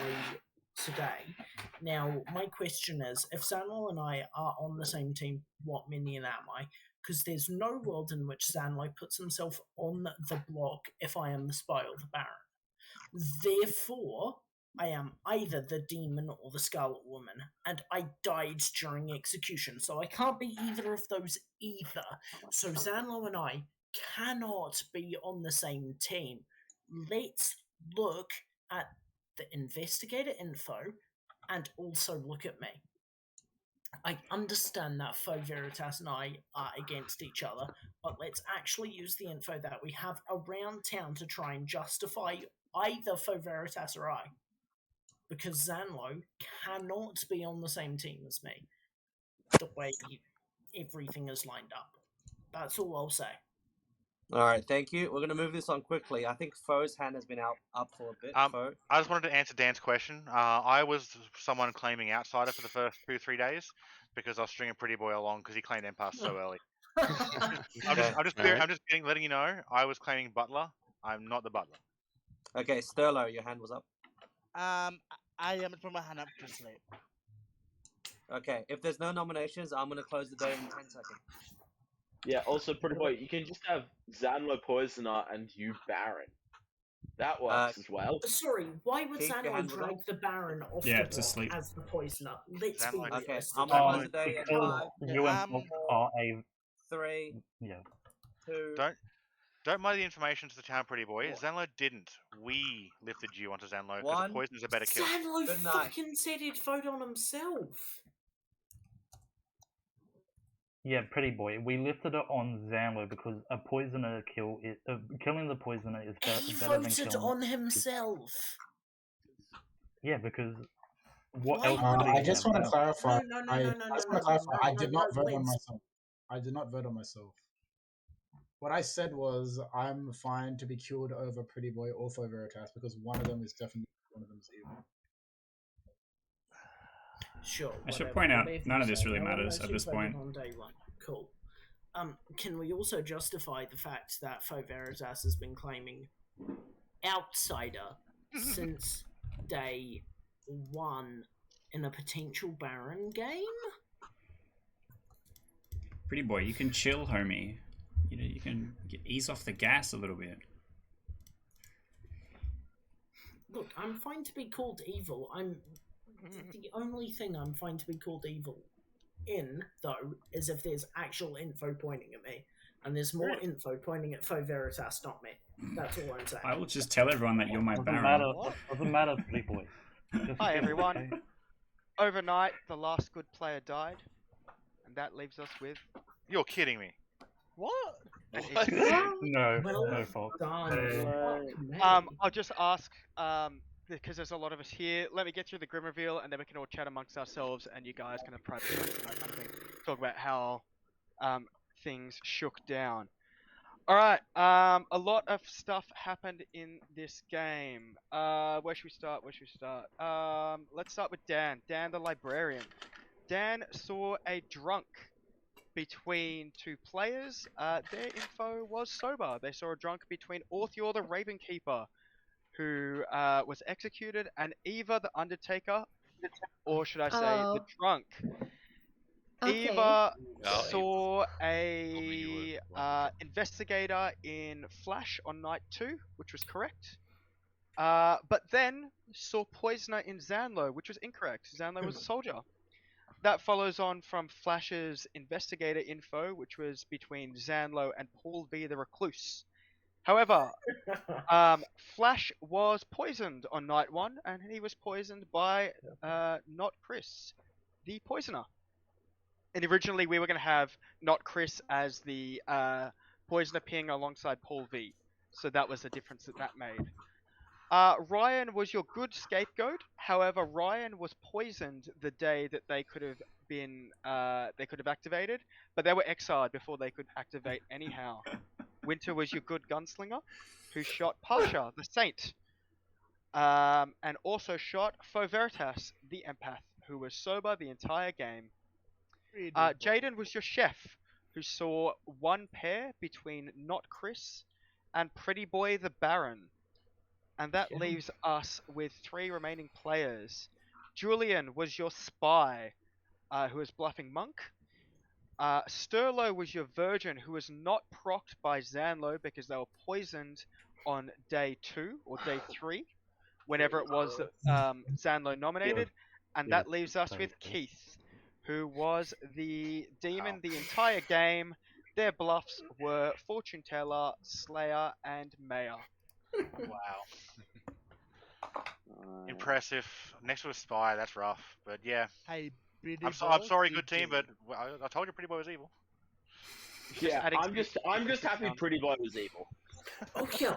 today. Now, my question is, if Zanlo and I are on the same team, what minion am I? Because there's no world in which Zanlo puts himself on the block if I am the spy or the Baron. Therefore, I am either the demon or the Scarlet Woman, and I died during execution, so I can't be either of those either. So Zanlo and I cannot be on the same team. Let's look at the investigator info and also look at me. I understand that Foe Veritas and I are against each other, but let's actually use the info that we have around town to try and justify either Foe Veritas or I. Because Zanlo cannot be on the same team as me, the way everything is lined up. That's all I'll say. All right, thank you. We're going to move this on quickly. I think Foe's hand has been up for a bit. Foe? I just wanted to answer Dan's question. I was someone claiming outsider for the first 2-3 days because I was stringing Pretty Boy along because he claimed Empath so early. I'm just letting you know. I was claiming Butler I'm not the butler. Okay, Sterlo, your hand was up. I am put my hand up to sleep. Okay, if there's no nominations, I'm gonna close the day in 10 seconds. Yeah, also, Pretty Boy, you can just have Zanlo Poisoner and you Baron. That works as well. Sorry, why would Keith, your Zanlo hand was drag up. the Baron off Yeah, the to block sleep. as the poisoner? Let's be Zanlo- Okay, realistic. I'm gonna close the day in Because 5, you and Bob are a 3, yeah. 2. Don't muddy the information to the town, Pretty Boy. Zanlo didn't. We lifted you onto Zanlo because One. the poison's a better kill. Zanlo Good night. fucking said he'd vote on himself. Yeah, Pretty Boy. We lifted it on Zanlo because a poisoner killing the poisoner is He better than voted killing. on himself. Yeah, because what Why else would would he I just want to have? clarify. No, I just want to clarify. I did not vote on myself. I did not vote on myself. What I said was I'm fine to be killed over Pretty Boy or for Veritas because one of them is definitely one of them is evil. Sure. I should whatever, point out, whatever none you of this say. really No one matters knows at who this voted point. on day one. Cool. Can we also justify the fact that Faux Veritas has been claiming outsider since day one in a potential Baron game? Pretty Boy, you can chill, homie. You can ease off the gas a little bit. Look, I'm fine to be called evil. The only thing I'm fine to be called evil in, though, is if there's actual info pointing at me. And there's more info pointing at Faux Veritas, not me. That's all I'm saying. I will just tell everyone that you're my Doesn't Baron. matter. Doesn't matter, Pretty Boy. Hi everyone. Overnight, the last good player died, and that leaves us with. You're kidding me. What? No fault. I'll just ask, because there's a lot of us here. Let me get through the Grim Reveal, and then we can all chat amongst ourselves, and you guys can have private chats and that kind of thing. Talk about how things shook down. All right. A lot of stuff happened in this game. Where should we start? Let's start with Dan. Dan, the librarian. Dan saw a drunk between two players. Their info was sober. They saw a drunk between Orthior the Ravenkeeper, who was executed, and Eva the Undertaker, or should I say the drunk. Okay. Eva saw a investigator in Flash on night 2, which was correct. But then saw Poisoner in Zanlo, which was incorrect. Zanlo was a soldier. That follows on from Flash's investigator info, which was between Zanlo and Paul V the Recluse. However, Flash was poisoned on night 1, and he was poisoned by not Chris, the poisoner. And originally we were going to have not Chris as the poisoner peeing alongside Paul V. So that was the difference that made. Ryan was your good scapegoat. However, Ryan was poisoned the day that they could have been activated, but they were exiled before they could activate anyhow. Winter was your good gunslinger, who shot Pasha, the saint, and also shot Faux Veritas, the empath, who was sober the entire game. Jaden was your chef, who saw one pair between Not Chris and Pretty Boy the Baron. And that leaves us with 3 remaining players. Julian was your spy, who was bluffing Monk. Sterlo was your virgin, who was not procced by Zanlo because they were poisoned on day 2 or day 3, whenever it was that Zanlo nominated. And that leaves us with Keith, who was the demon the entire game. Their bluffs were Fortune Teller, Slayer, and Mayor. Wow. Impressive. Next to a spy, that's rough. But yeah. Hey, I'm sorry, good team, but I told you Pretty Boy was evil. Yeah, I'm just happy Pretty Boy was evil. Okay.